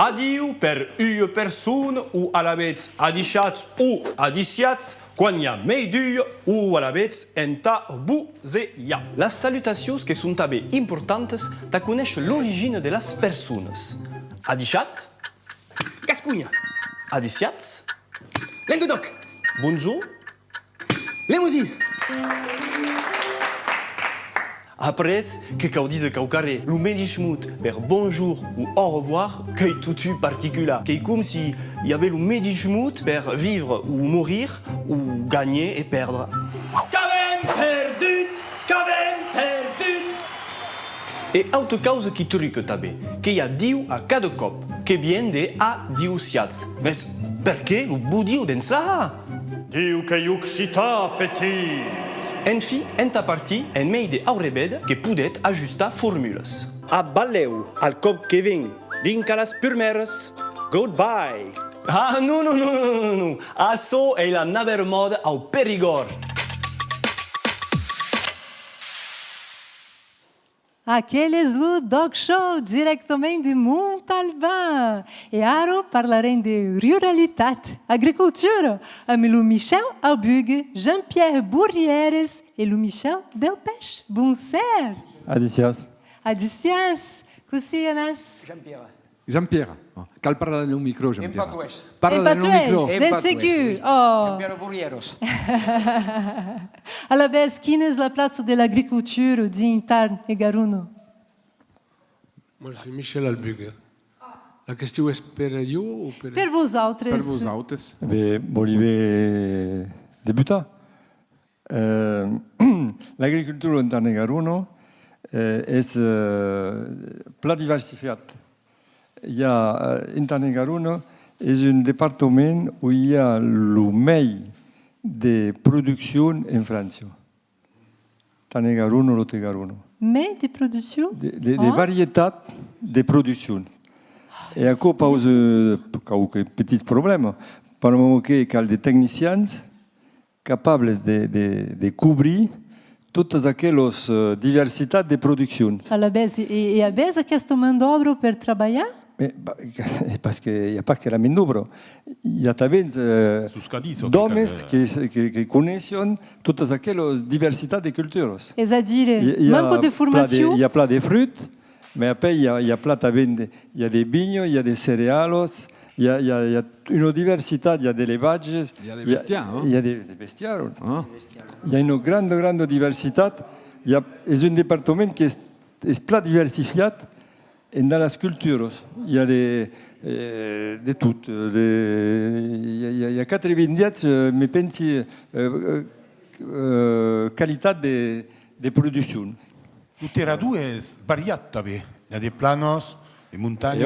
Adiu per une personne ou à la bête adichat ou adiciat, quand y a meidu ou à la bête enta buzeia. Las salutacions que sont també importantes ta conèixer l'origine de las persones. Adichat, Gascunya. Adiciat, Languedoc. Bonjour, Limousin. Après, que cau dise caucaré, le médichmout per bonjour ou au revoir, qu'est tout particulier. Qu'est comme si y avait le médichmout per vivre ou mourir, ou gagner et perdre. Qu'avem perdut! Et autre cause qui truque tabé, qu'il y a diu à cada cop, que vient de adiusiats. Mais perché le budio d'ens là? Diu que yuxita petit. En fi, enta parti, en mei de aurebed que podet ajustar formules. Abaleu al cop que vinc, vinc a les primeres. Goodbye. Ah, non. Açò è la naver mode au Perigord. Aqueles do Dog Show, diretamente de Montalbán. E aro parlarem de ruralitat, agricultura, avec le Michel Albug, Jean-Pierre Bourrieres et le Michel Delpech. Bonsoir. Adicias. Adicias, Cusianas. Jean-Pierre, cal parla del micro, Jean-Pierre. Empatuès. Parla del micro. De segur. Oh. Jean-Pierre Bourrieros. Alabès, quina és la place de l'agricultura din Tarn e Garuno? Moi, je suis Michel Albuguer. La question est per io ou per... Per vosaltres. Per vosaltres. Bolivé débuta. L'agriculture en Tarn et Garonne est plat diversifié. Il y a en Tarn et Garonne est un département où il y a le meilleur de production en France. Tarn et Garonne, Lot et Garonne. Mais de production? Des variétés de production. Et à cause de petits problèmes, par le moment qu'il y a des techniciens capables de couvrir toutes aquelles diversités de production. Alabès, e abès aquesta mão d'obra per trabalhar? Parce qu'il n'y a pas que la main-d'œuvre. Il y a també d'hommes qui connaissent toutes aquelles diversités de cultures. És a dir, manco de formació. Il y a plein de fruits, mais après il y a plein també, il y a des vignes, il y a des céréales, il y a une diversité, il y a des élevages, il y a des bestiaires. Il y a des bestiaires. Il y a une grande diversité. C'est un département qui est plein diversifié. Et dans les cultures, il y a de tout. Il y a 90, mais pensi qualité de production. Le terrain est varié. Il y a des planos, des montagnes.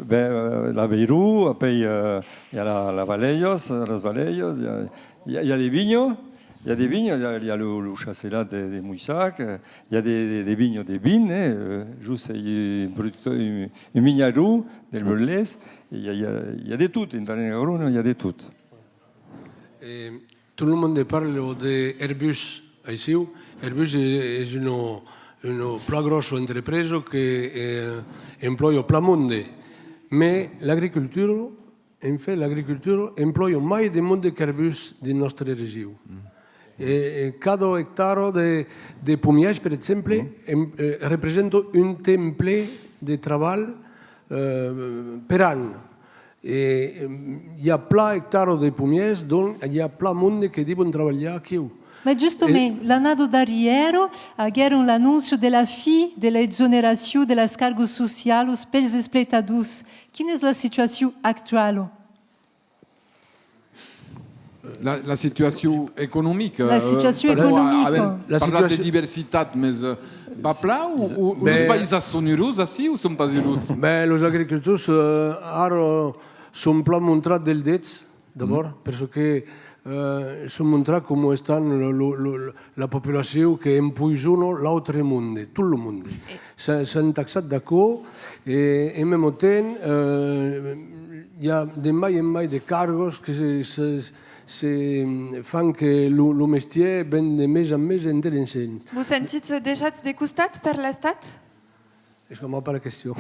La Beirut, après il y a la Valleios, las Valleios, il y a des vignes. Il y a des vignes, il y a le chasselat de Moussac, il y a des vignes de vignes, juste un producteur, une vigneron, del Burles, il y a de tout, en Tarn et Garonne, il y a de tout. Tout le monde parle d'Airbus ici. Airbus est une plus grosse entreprise qui emploie plein de monde. Mais l'agriculture, en fait, l'agriculture emploie plus de monde qu'Airbus de notre région. Cada hectare de pomiers, per exemple, représente un temple de travail per an. Il y a plein d'hectares de pomiers, donc il y a plein de monde qui devono travailler aquí. Mas justament, l'anado d'Ariero agueram l'anúncio de la fi de la exoneració de les cargos socials pels espleitadors. Quina és la situació actual? La situation économique. La situation économique. Parla de diversité, mais pas plein ou les pays sont heureux aussi ou sont pas heureux? Les agriculteurs sont plein montrés del dets, d'abord, parce que sont montrés comment est la population qui empoisonne l'autre monde, tout le monde. C'est taxat d'accord et en même temps, il y a de mai en mai de cargos qui fan que le métier ben de més en més interessant. Vous sentite deixats de costat per l'estat? Je comprends pas la question.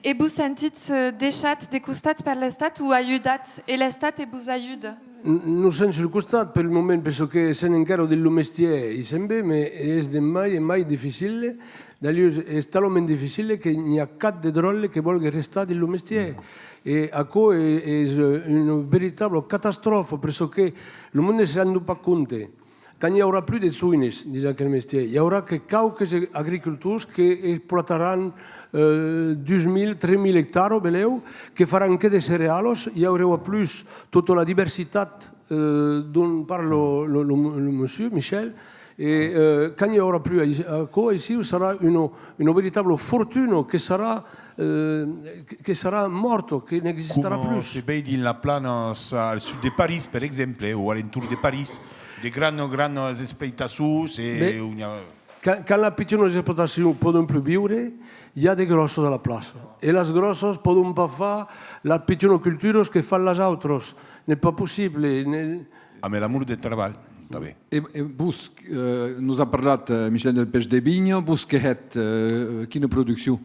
Et vous sentits deixat de costat per l'Estat ou ajudat e l'Estat e vous ajuda? Non sono sul costato per il momento, penso che se ne incaro dello mestiere, sempre, ma è mai difficile, è talmente difficile che non ha cap drolle che vuole restare dello mestiere. Et à quoi est une véritable catastrophe, parce que le monde ne se rend pas compte. Quand il n'y aura plus de suines, disons que le métier, il y aura que quelques agriculteurs qui exploiteront 2.000, 3.000 hectares, qui feront que des céréales. Il y aura plus toute la diversité dont parle le monsieur Michel. Et quand il n'y aura plus à quoi ici, sera une véritable fortune qui sera morte, qui n'existera plus. Se vedi la plana al sud de Paris, per exemple, o all'intorno de Paris, de grandes exploitations. Quand la petite exploitation ne peut plus vivre, il y a des grosses à la place. Et les grosses ne peuvent pas faire la petite culture que font les autres. Ce n'est pas possible. Ah, mais l'amour du travail. Et vous, nous a parlé Michel del peix de vigne, vous qui êtes quelle production?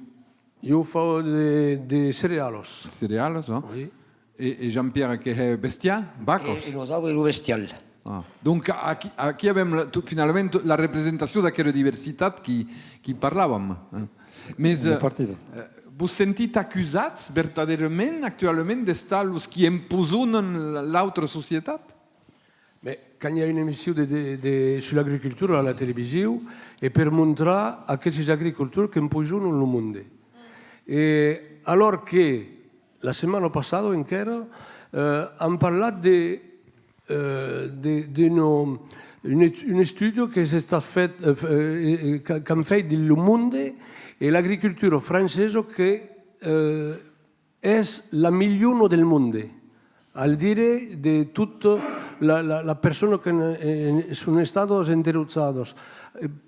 Je fais des céréales. Céréales, hein? Oui. Et Jean-Pierre qui est bestial, vacos? Et nous avons le bestial. Ah. Donc, aquí avem finalement la représentation de la diversité qui parlàvem. Mais vous sentez accusats verdaderament actuellement d'estar los qui empoisonnent l'autre société? Mais quand il y a une émission sur l'agriculture à la télévision, et pour montrer à ces agriculteurs qui empoisonnent le monde. Et alors que la semaine passée, encore, on parlait d'un étude qui s'est fait dans le monde et l'agriculture française qui est la million del monde. Al dire de toutes les personnes qui sont estados interesados.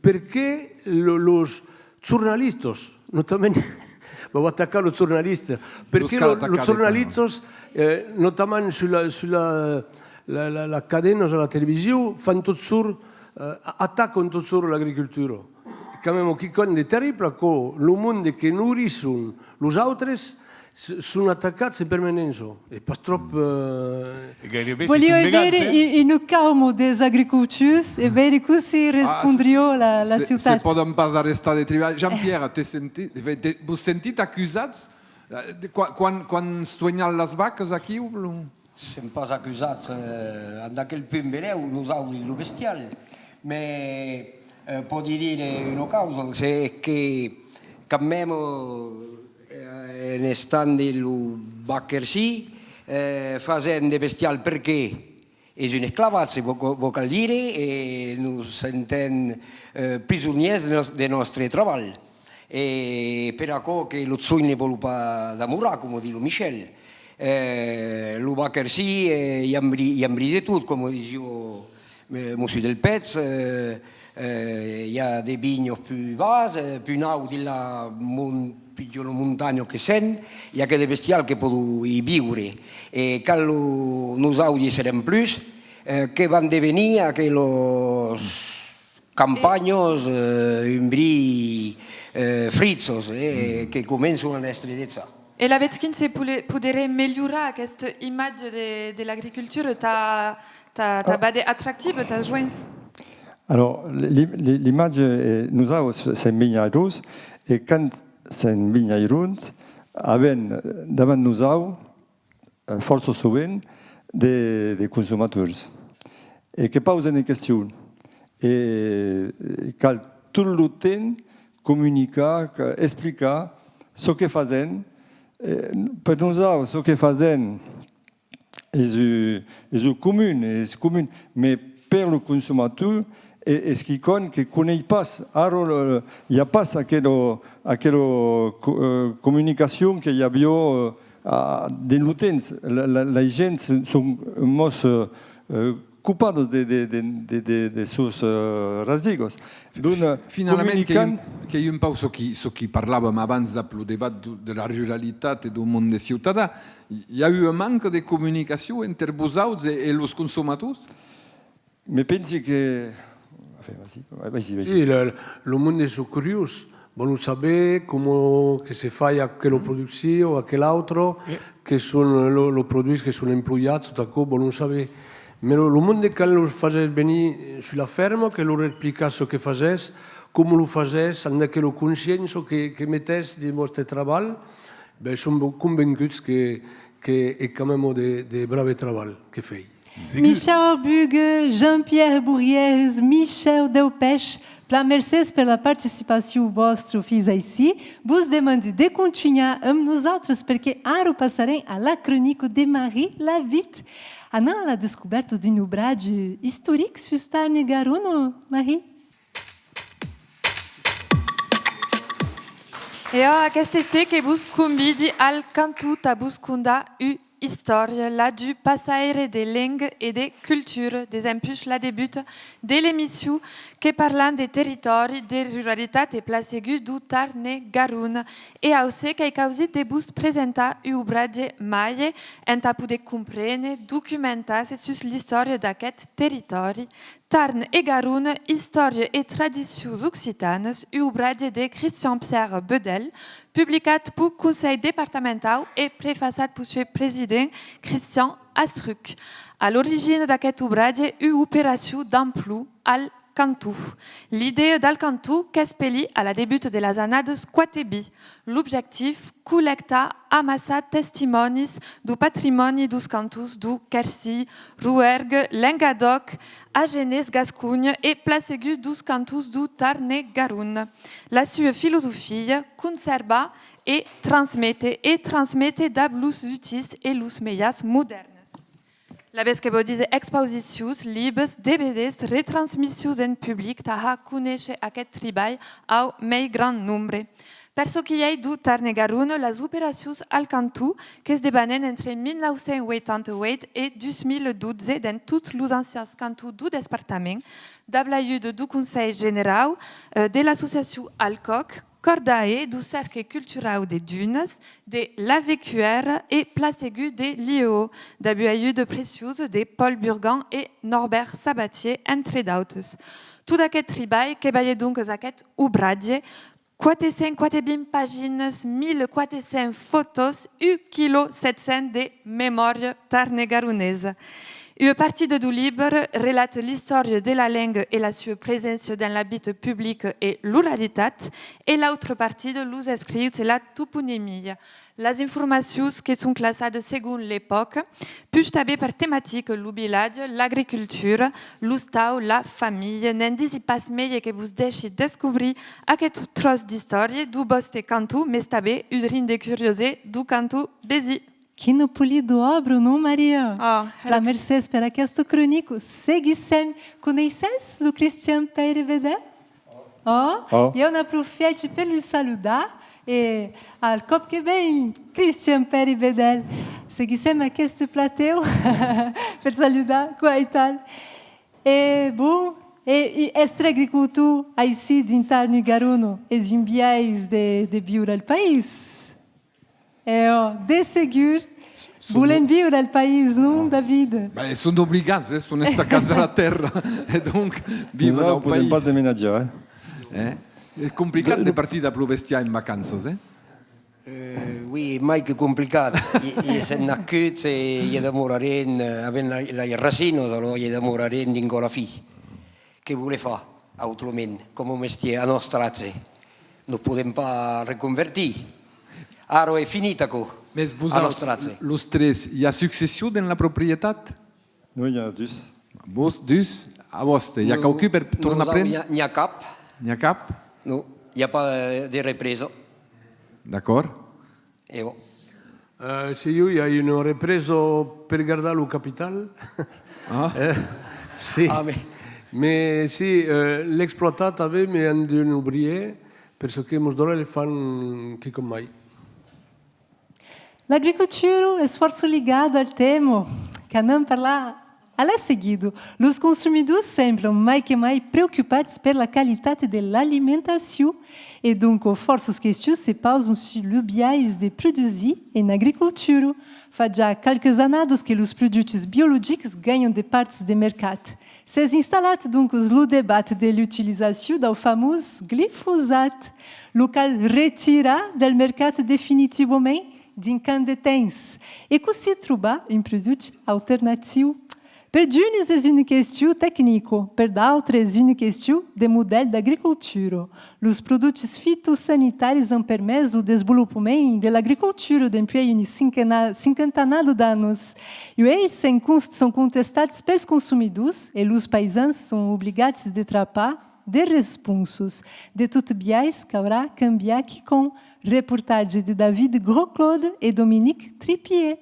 Perché los giornalistas, notamment, voy a atacar los giornalistas, perché los giornalistas, notamment sur la cadena de la télévision, font toujours, attaquent toujours l'agriculture. Quand même, quelqu'un de terrible, que le monde qui nourrit les autres, sono attaccati permanentemente e pas trop. Voglio vedere in calmo des agriculteurs e vedere così rispondrio la città. Se podem pas arrestar de treball. Jean-Pierre, vous sentite accusats quan soignal les vaques aquí? Sem pas accusats en aquel punt veleu, nous avons le bestial. Mais può dire una causa, c'est que quand même en estant de lo Bacchersì facendo de bestial perché és un esclavatge, cal dire, e nos sentem prisoniers del nostre treball. E per això que lo sogn ne vol pas d'amorar, com diu Michel. Lo Bacchersì hi embri de tot, com diu Monsieur del Pez, hi ha de vignes più bas, più nau de la piccolo montagno che sen, hi ha que de bestial que podu hi viure. E cal nos audi serem plus, que van devenir aquellos campagnos imbri fritzos que començon a estre d'etza. E la veig quin se podere millorar aquesta imatge de l'agricultura ta bade attractive, ta joins? Alors, l'image, nous avons ces vignerons, et quand ces vignerons, davant nous avons, força souvent, des consommateurs. Et que posent une question. Et cal tout le temps communiquer, expliquer ce que font. Per nous, ce que font est commun, mais per le consommateur, est-ce qu'il ne connaît pas, il n'y a pas aquella communication qu'il y avait dans le temps. Les gens sont coupables de ces rasigos. Finalement, que hi ha un pau ce qui parlàvem abans del debat de la ruralitat i del món de ciutadà, hi ha eu un manque de comunicació entre vosaltres i els consumadors? Mais pensi que... Sì, le monde est curieux vogliono sapere come che si fa a quella produzione o a quell'altro, che sono lo prodotti che sono impiegati, vogliono sapere. Ma il mondo che lo facesse venire sulla ferma, che lo replicasse che facesse, come lo facesse, che lo conscienza che mettesse di vostro lavoro, sono convinto che è quand même des braves travaux che fai. Michel Bugue, Jean-Pierre Bourriez, Michel Delpech, merci pour la participation vostra fils ici. Vous demande de continuer avec nous autres parce que nous passerons à la chronique de Marie Lavitte. Anna a descoberto d'une ouvrage historique sur Tarn-et-Garonne, Marie? E ho queste se che bus convidi al cantu tabuscunda histoire, là du passaire des langues et des cultures, des impulses la débute de l'émission qui parlant des territoires, des ruralités et places aiguës du Tarn-et-Garonne. Et aussi qui causi de bus présenta ubrage maie, en tapu de comprendre, documentas sur l'histoire d'aquest territoire. Tarn-et-Garonne, histoire et traditions occitanes, ubrage de Christian-Pierre Bedel, publicat pour conseil départemental et préfaçat pour son président Christian Astruc. À l'origine d'aquest ouvrage, une opération d'emploi al cantu. L'idée del cantu qu'espelli à la début de les années Squatebi. L'objectif, collecta, amassa testimonis du patrimoni dos cantus du Quercy, Rouergue, Languedoc, Agenès, Gascogne et placegu dos cantus du Tarn-et-Garonne. La sua philosophie conserva et transmette d'ablus utis et lus meias modernes. La vez que vous dites expositions, libres, DVDs, retransmissions en public, taha connaître aquest treball au mai grand nombre. Per ce qui est du Tarn-et-Garonne, les opérations al cantu que es debanen entre 1988 et 2012 dans tous les anciens cantus du département, d'ablaïud du Conseil général, de l'association Alcoc, Cordae, du Cercle culturel des Dunes, de l'AVQR et Place Aiguë de l'IEO, d'ablaïud de précieuses de Paul Burgan et Norbert Sabatier, entre d'autres. Tout aquest treball que vaille donc aquest ouvrage, 420 pagines, 1400 photos, 1,7 kg de mémoire tarn-et-garonnaise. Une partie du livre relate l'histoire de la langue et la sua présence dans l'habit public et l'oralité, et l'autre partie de l'us écrits et la toponymie. Les informations qui sont classées selon l'époque, puis taber par thématique le village, l'agriculture, l'ustau, la famille. N'en disi pas meilleur que vous deixi découvrir aquest tros d'histoire du vostre cantu, mais taber une de curiosité du cantu desi. Quino polido obro, não, Maria? La Mercedes per aquesta cronico. Seguissem. Conheces o Christian Pierre Bedel? Eu na profete per lui saludar e al cop que bem Christian Pierre Bedel. Seguissem aquest plateu per saludar com e tal. E bom, e esta agricultura ici din Tarn-et-Garonne e din biais de viure al país. De segur, volem viure al país, non, David? Sono obbligati, sono staccati dalla terra e donc vivono al paese. Non pas déménager. È complicato di partire da Pluvestia in vacanze, Oui, mai che complicato. Se nascut gli demoraren, avendo i racines, allora gli demoraren din la fi. Che vuole fare, autrament, come mestiere a nostra razza? Non possiamo pas reconvertir. Aro è finita co. A nostra razza. Lo stress, il y a succession nella proprietà? Noi il y a dus. Vos dus? A vostre, il y a qualcuno per tornare a prendere? Il n'y a cap. Il n'y a cap? No, il n'y a pas de reprise. D'accord. E bon. Se io hai una ripreso per guardare il capitale, sì, ma sì, l'esploitata mi hanno un ouvrier perché mi donano le fan che con mai. L'agricoltura è sforzo legato al tema che non parla A seguido, os consumidores semblem mais que mais preocupados pela qualidade da alimentação e, donc, forças questões se pausam sobre o biais de produzir em agricultura. Faz já quelques années que os produtos biológicos ganham de partes de mercado. Se instalado, donc, o debate de l'utilização do famoso glifosato, o qual retira do mercado definitivamente d'incan de temps e que se troba um produto alternativo. Per uns é uma questão técnica, per d'autres é uma questão de modelo de agricultura. Os produtos fitossanitários han permès o desenvolvimento da agricultura depuis uns 50 de anos. E eles são contestados pelos consumidores e os paisanos são obrigados a trapar de responsos. De tudo biais que haurá cambiar aqui com reportagem de David Gros-Claude e Dominique Tripier.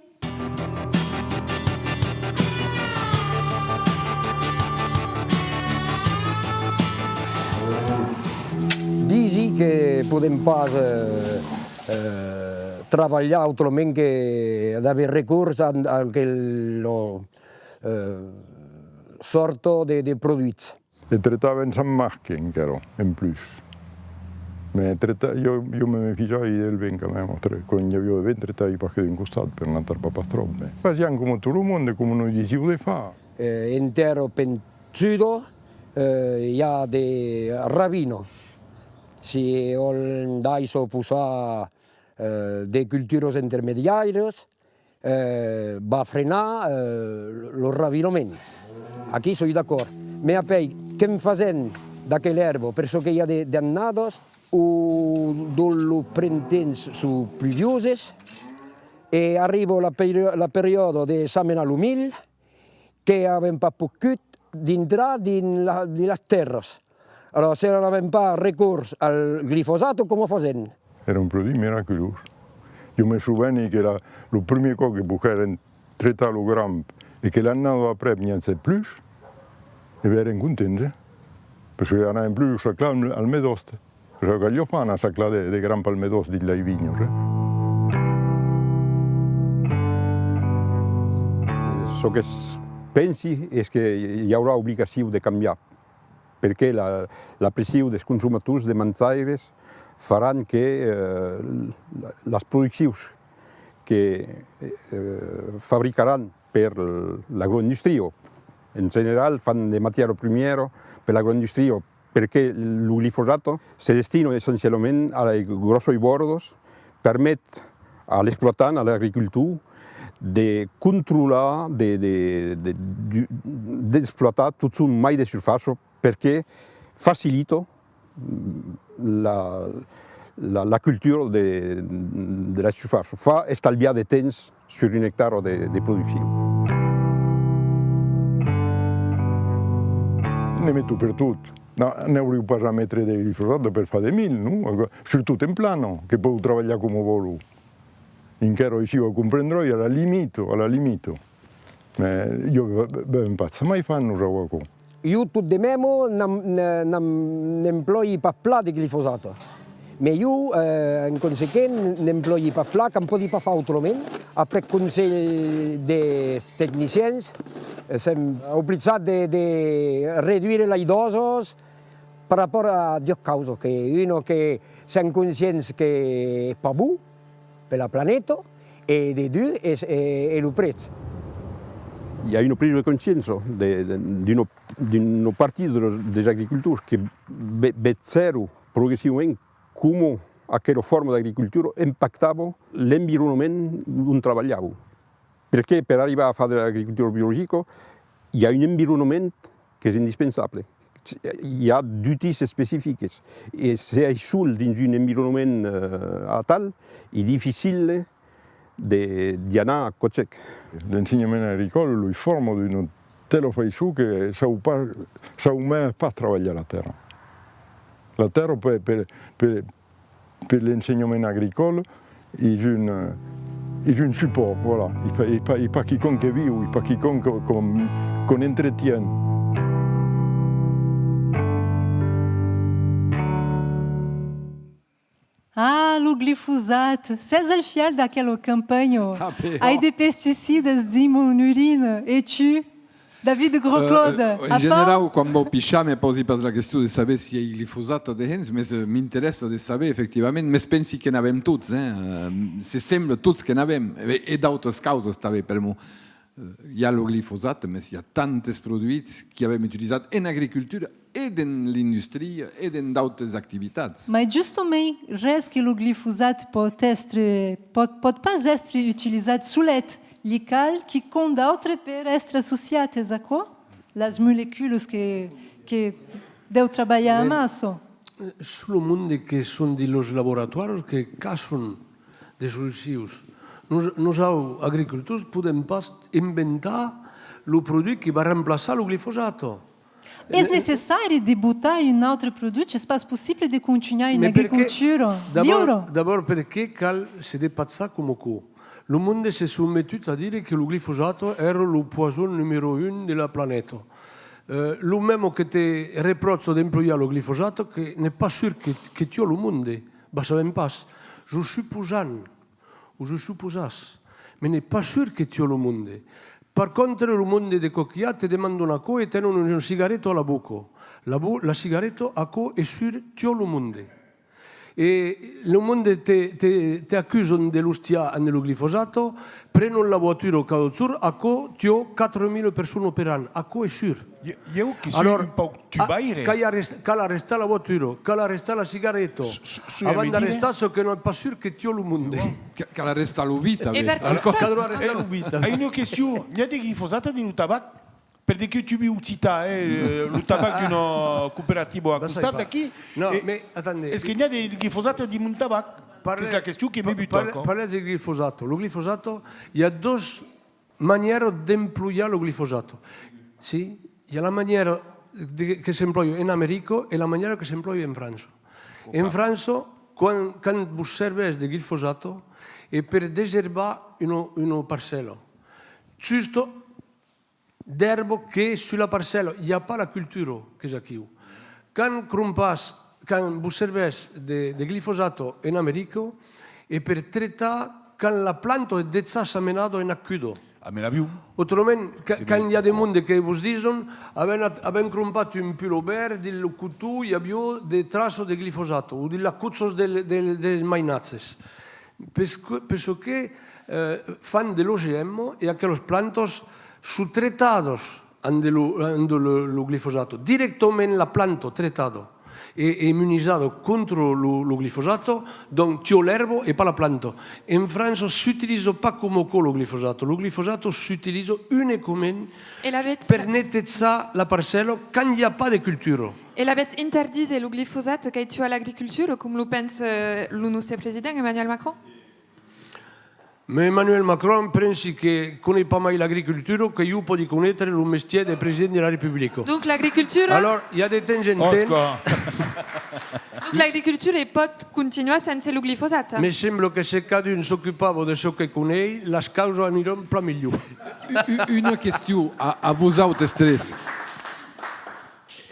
Dici que podem pas treballar autrament que d'haver recurs a aquell sorto de produits. E trataven Sant Marc encara, en plus. Mais io me figiai del vent quand même, quan hi havia vent tratavi pas que d'un costat per non tarpar pas trop. Fasiam come tot el món, com noi diciu de fa. Entero pensudo hi ha de ravino. Si adesso posar de cultures intermediàries, va frenar el ravinament. Aquí soy d'acord. Me apei, què em fazem d'aquell herbo? Per això que hi ha d'annados, o dels printemps su pluvioses, e arriba la periodo de semenar l'humil, que avem pas pocut d'entrar dins les terres. Allora, se non avem pas recurs al glifosato, com ho fazem? Era un produit miraculós. Jo me souveni que el primer cop que pogueren tratar el gram i que l'annada après n'hi havia plus, e eren contents, perquè anaven plus a saclar al medost. Perquè que allò fan a saclar de gram pel medost dins les vinyes. El que pensi és que hi haurà obligació de canviar, perquè la pressió dels consumadors de mensaires faran que les produccions que fabricaran per l'agroindústria, en general fan de matèria primera per l'agroindústria, perquè el glifosato se destina essencialment a grossos bordos, permet a l'exploitant, a l'agricultor, de controlar, d'exploitar tot un mai de surface perquè facilita la cultura de la surface, fa estalviar de temps sur un hectare de producció. Ne metto per tot. No, n'haureu pas a mettere de glifosato per fare de mil, no? Surtout en plano, che può treballar come volo. Encara així ho comprendrò e la limito. Io ben pazza, mai fanno una cosa. Io tot de memo n'emploi pas pla de glifosato. Ma io, en consequent, n'emploi pas pla, que em podi pas fer autrament. Après consell de tecniciens, hem obligat de reduir les dosis per rapport a dues causes. Una, que som conscients que és pas bo per la planeta, e de due, és el preu. Hi ha una presa de consciència d'una part dels agricultors que veig progressivament com aquesta forma d'agricultura impactava l'environnement on treballava. Perquè per arribar a fer de l'agricultura biològica hi ha un environnement que és indispensable. Hi ha duties específiques i si és sol dins un environnement tal, és difícil d'anar a cotxec. L'ensenyament agricole lo forma d'una tela faixó que s'ha mai pas treballar la terra. La terra per l'ensenyament agricole és un support, voilà. Et pas quiconque viu, et pas quiconque qu'on entretient. Ah, o glifosato. César fiel daquela campanha. Aí de pesticidas de urina. E tu? David Gros-Claude, In general, quando pisciamo, posi per la questione di sapere se il glifosato di Hens, mi interessa di sapere effettivamente, ma pensi che ne abbiamo tutti, se sembra tutti che ne abbiamo, e da altre cause stava per me. Il y a le glyphosate, mais il y a tanti prodotti che abbiamo utilizzato in agricoltura e nell'industria e in d'autres attività. Mas justamente, reste que o glifosato pode pas être utilizado sulet lical que com d'autres per être associadas a quoi? Las molécules que deu trabalhar a masso. Sul mondo che sono di los laboratori che caçam de solucions. Nos agricultors podem pas inventar o produto que vai reemplaçar o glifosato. É necessário debutar em outro produto? É possível de continuar na agricultura? D'abord perché cal se dépassar come co. Le monde s'est soumettu a dire que le glyphosate era le poison numéro 1 de la planète. Le même que te reproche d'employer le glyphosate, que n'est pas sûr que tue le monde. Bah, ça même pas. Je supposant, ou je supposas, mais n'est pas sûr que tue le monde. Par contre, le monde des coquillards te demande una co et tenen une cigarette à la bouche. La cigarette à co est sûr tue le monde. E le monde te accusano dell'ustia nel glifosato, prendono la voiture cada jour, a co tio 4.000 persone per anno, a co è sûr. Io che sono un po' tubaire. Cal arresta la voiture, cal arresta la cigaretta, avant d'arrestar ce che non è pas sûr che tio le monde. Cal arresta la vita. E per cadro arresta la vita. Hai una questione, il y a des glyphosates nel tabacco? Perché tu mi cita il tabacco di una cooperativa accostata qui. No, mais attendez. Est-ce qu'il y a des glyphosates di un tabacco? C'est la question qui me bute encore. Parlez du glyphosato. Le glyphosato, il y a deux manières d'employer le glyphosato. Si, il y a la manière que s'emploie en Amérique et la manière que s'emploie en France. En France, quand vous servez de glyphosato, è per désherber une parcelle. Juste d'herbe che sulla parcella, il n'y a pas la culture que j'ai aquí. Quand vous servez de glyphosato en Amérique, è per traitare quand la planta è déjà semenata in accudo. Autrement, quand il y a des monde que vous disent, avem crumpat un pulo vert, del couteau, il y avait des traces de glyphosato, ou de la cuzzos des mainazes. Parce que fan de l'OGM e aquellos plantos su tratados el glifosato. Directamente la planta tratado e immunizado contra el glifosato, donc tue l'herbe et pas la planta. En France, s'utilise pas comme le glifosato. Le glifosato s'utilise uniquement per nettezzare la parcella quand il n'y a pas de culture. Et la bête interdit le glyphosate qui tue l'agriculture, comme le pense le nostre président Emmanuel Macron? Mais Emmanuel Macron pense que connaît pas mal l'agriculture, que io può connaître le métier de président de la République. Donc l'agriculture. Alors, il y a des temps en temps. Donc l'agriculture peut continuer sans le glyphosate. Mi sembra che se cadun s'occupava di ciò che connaît, le cause aniran pas miglior. Une question à vous autres stress.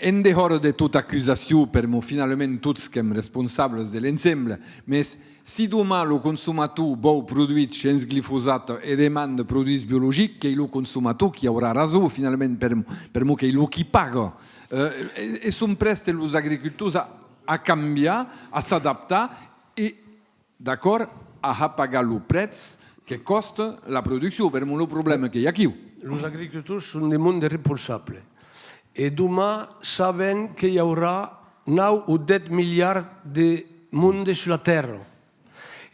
En dehors de toute accusation, per moi, finalement, tous som responsables de l'ensemble, mais si demain le consommateur va produire sans glyphosate et demande produits biologiques, c'est le consommateur qui aura raison, finalement, per moi, c'est lui qui paga. Et sont prêts les agriculteurs à cambiar, à s'adapter et, d'accord, à pagar le prix que coste la production. Per moi, le problème qu'il y a ici. Les agriculteurs sont des mondes responsables. Et demain, savent qu'il y aura 9 ou 10 milliards de monde sur la Terre.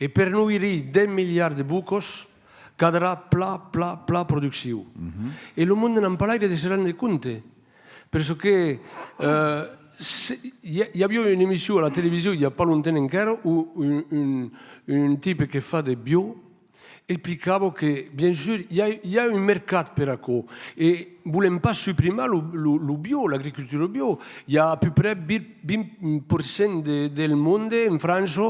Et per nourrir 10 milliards de bucos, cadrà pla producció. Et le monde n'en parla de se rendre compte. Parce que il y avait une émission à la télévision il n'y a pas longtemps encore où un type qui fait des bio explicava que, bien sûr, il y a un mercat per això et ne voulons pas supprimer le bio, l'agriculture bio. Il y a à peu près 20% du monde en France,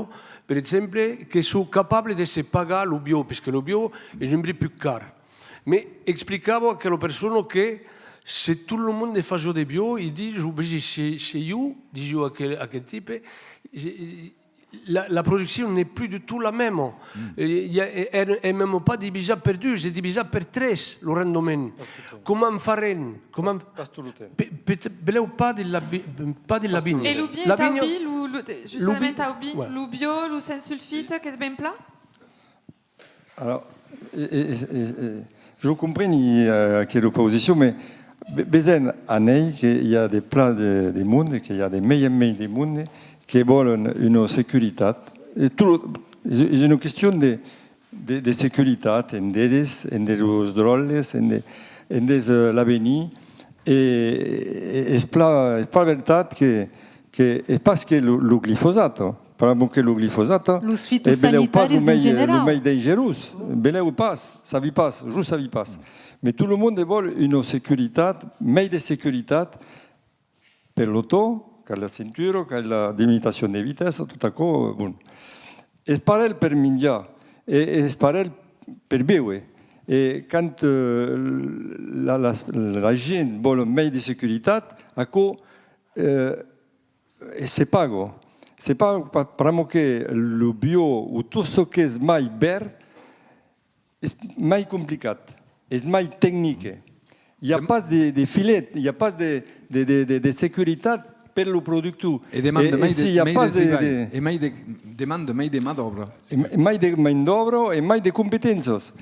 par exemple, qui sont capables de se pagar le bio, parce que le bio est un prix plus car. Mais explicava que les personnes que si tout le monde faisait des bio, il dit, chez vous, dit à quel type, la production n'est plus du tout la même. Elle n'est même pas divisée par 2, c'est divisé par 3 le rendement. Comment farem? Beleu pas de la vigne. Et le bien taubi, justement taubi, le bio, le sans sulfite, qu'est-ce bien plat? Alors, je comprends quelle opposition, mais besoin année qu'il y a des plats du monde, qu'il y a des meilleurs du monde qui veulent une sécurité. C'est une question de sécurité en des drôles, en des l'avenir. Et c'est pas verdad que è parce que le glyphosate, par que le glyphosate, Los fitosanitaris en general. Le meilleur dangereux, beleu pas, ça vit pas, juste ça vit pas. Mais tout le monde veut une sécurité, meilleure de sécurité, per l'auto, per la ceinture, per la diminution de vitesse, tout à coup, bon. C'est pareil pour menjar, et c'est pareil pour beure. Et quand la gente veut meilleure de sécurité, c'est pago. C'est pas parce que le bio ou tout ce qui est mai vert est mai compliqué, est mai technique. Il n'y a pas de filet, il n'y a pas de sécurité pour le producteur. Et demande mai de main d'œuvre. Mai de main d'œuvre et mai de compétences.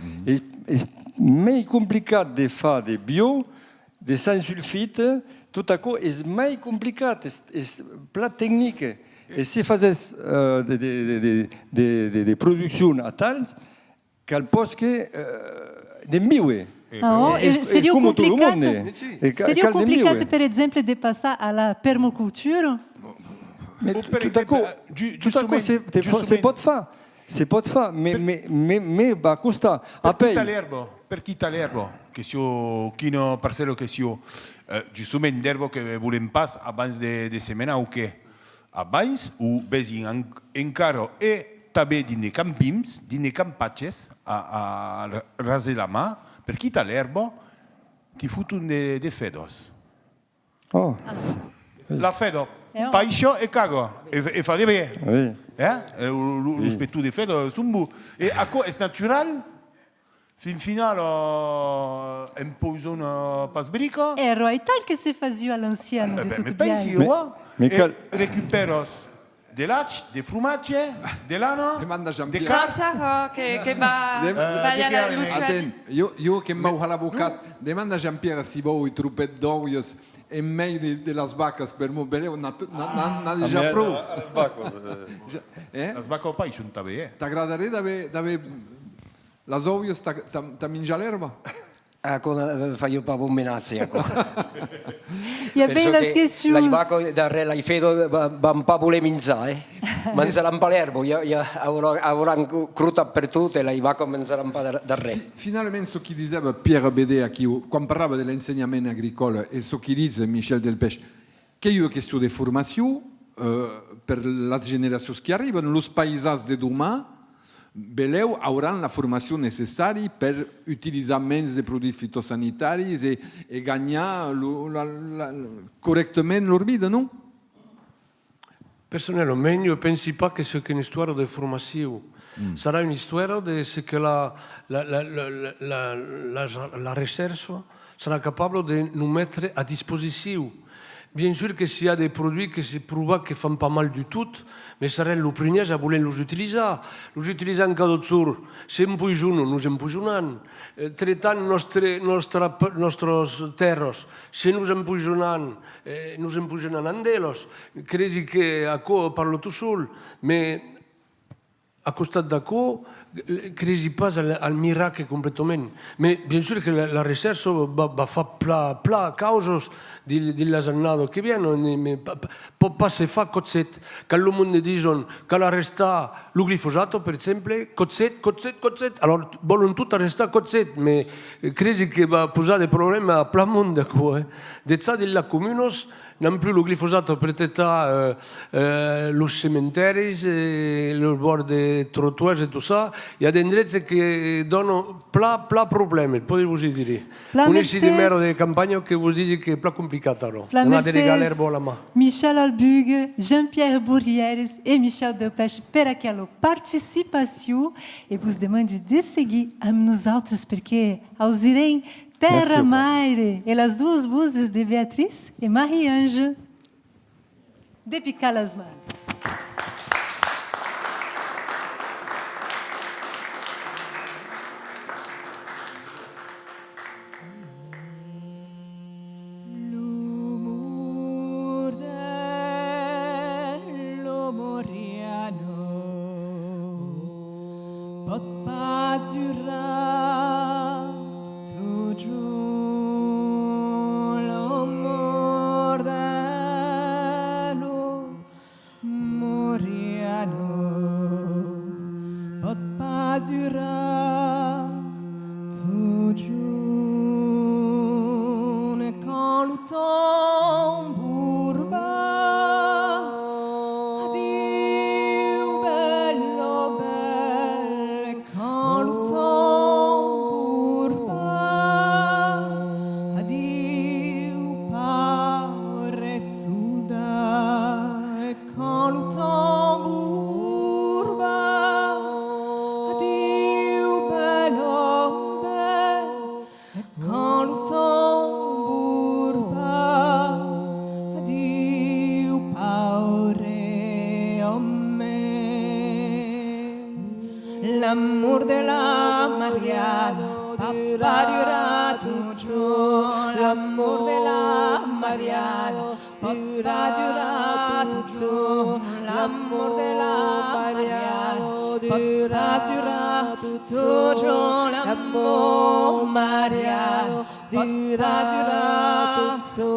C'est mai compliqué de faire de bio, de sans sulfite, tout à coup, c'est mai compliqué, c'est plat technique. Et si on faisait des productions à telles qu'elle pense que de mieux. Seria complicato, per esempio, di passare alla permaculture? Mais tout à coup, c'est pas de fa. C'est pas de fa, mais va costa. Per chi l'erbo, che io chino parcelo che io giustamente d'erbo che volem pas abans de semena o che abans o besi encara e també dine campims, dine campatges a raser la mà, per chi l'erbo ti futun de fedos. Oh. La fedo, paixo e cago, e fa de bé. Lo spettu de fedo sumbu. E acco è natural? Fin final, un poison pas brico? Era tal che si fazia all'anziano di tutti i pensi, e recuperos de lach, de frumage, de lano, de Jean-Pierre che va alla luce. Io che m'ho all'avvocato, demanda a Jean-Pierre si vuoi truppet d'oios e meglio delle vacche per mo bere una già pro. Las vacche o pai sono tabè. T'agradaria d'ave las oios ta mingia l'erba? Faio pa buon menazzi, ecco. E è bella la questione. La vaco darre la fedo van pa voler mingiare, mangeranno pa l'erbo, avranno cruta per tutte, la vaco mangeranno pa darre. Finalement, ce che diceva Pierre Bédé, quando parlava dell'insegnamento agricolo, e ce che dice Michel Delpech, che io che studio formazione per le generazioni che arrivano, los paesans de demain, beleu avranno la formazione necessaria per utilizzare meno di prodotti fitosanitari e guadagnare correttamente la vita, no? Personnellement, je ne pense pas que c'est une histoire de formation. Sarà une histoire de ce que la recherche sera capable de nous mettre à disposition. Bien sûr que s'il y a des produits qui se prouvent qui ne font pas mal du tout, mais serem les premiers à vouloir les utiliser. Les utiliser en cada jour. Si empoisonnons, nous empoisonnons. Traitant nostres terres, si nous empoisonnons en d'ells. Credi que això parlo tout seul, mais à costat d'això, crisi pas al miracle complètement. Mais bien sûr que la recherche va faire plein de causes delle années qui viennent, mais pas se fa cotset. Quand le monde dit qu'à arrêter le glyphosate, par exemple, cotset. Alors, volen tout arrêter cotset, mais crisi que va poser des problèmes à plein monde d'això. De ça, de la commune, non plus le glyphosate peut-être les cimetières, les bords de trottoirs et tout ça, il y a des endroits qui donnent plein de problèmes, podemos dire. Plein On est ici des Mercedes. maires de campagne qui vous disent que c'est plus compliqué. Alors. Plein On a des Mercedes, galères pour la main. Michel Albugue, Jean-Pierre Bourrieres e Michel Delpech per aquela participação. E vos demando de seguir a nós outros, porque aos irem Terra Maire, e as duas vozes de Beatriz e Marie-Ange, de picar as mãos. Pot pas durar toujours l'amor dello Moriano. Pot pas durar toujours quand le tambour bat. Addio bello belle quand le tambour bat. Addio paure soldat quand le tambour bat. Addio bello belle quand le tambour bat. Addio paure a me. L'amour de la Mariano, papà durà tutto. L'amour de la Mariano, papà durà tutto. L'amour de la Mariano, papà durà tutto. L'amour Mariano, durà tutto.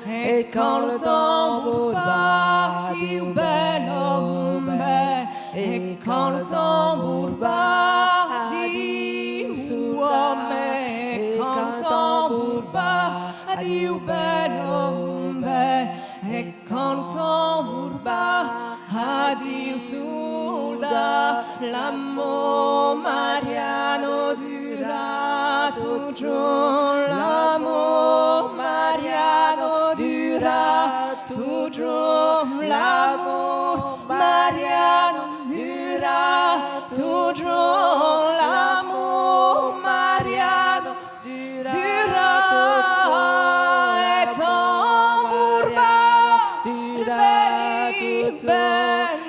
E quand le tambour bat, Dio bello bel. E quand le tambour bat, Dio uomo. E quand le tambour bat, Dio bello bel. E quand le tambour bat, Dio soldat. L'amour Mariano durera toujours. L'amour Mariano durera toujours. L'amour Mariano durera toujours. L'amour Mariano durera toujours. Et tambour bat, durera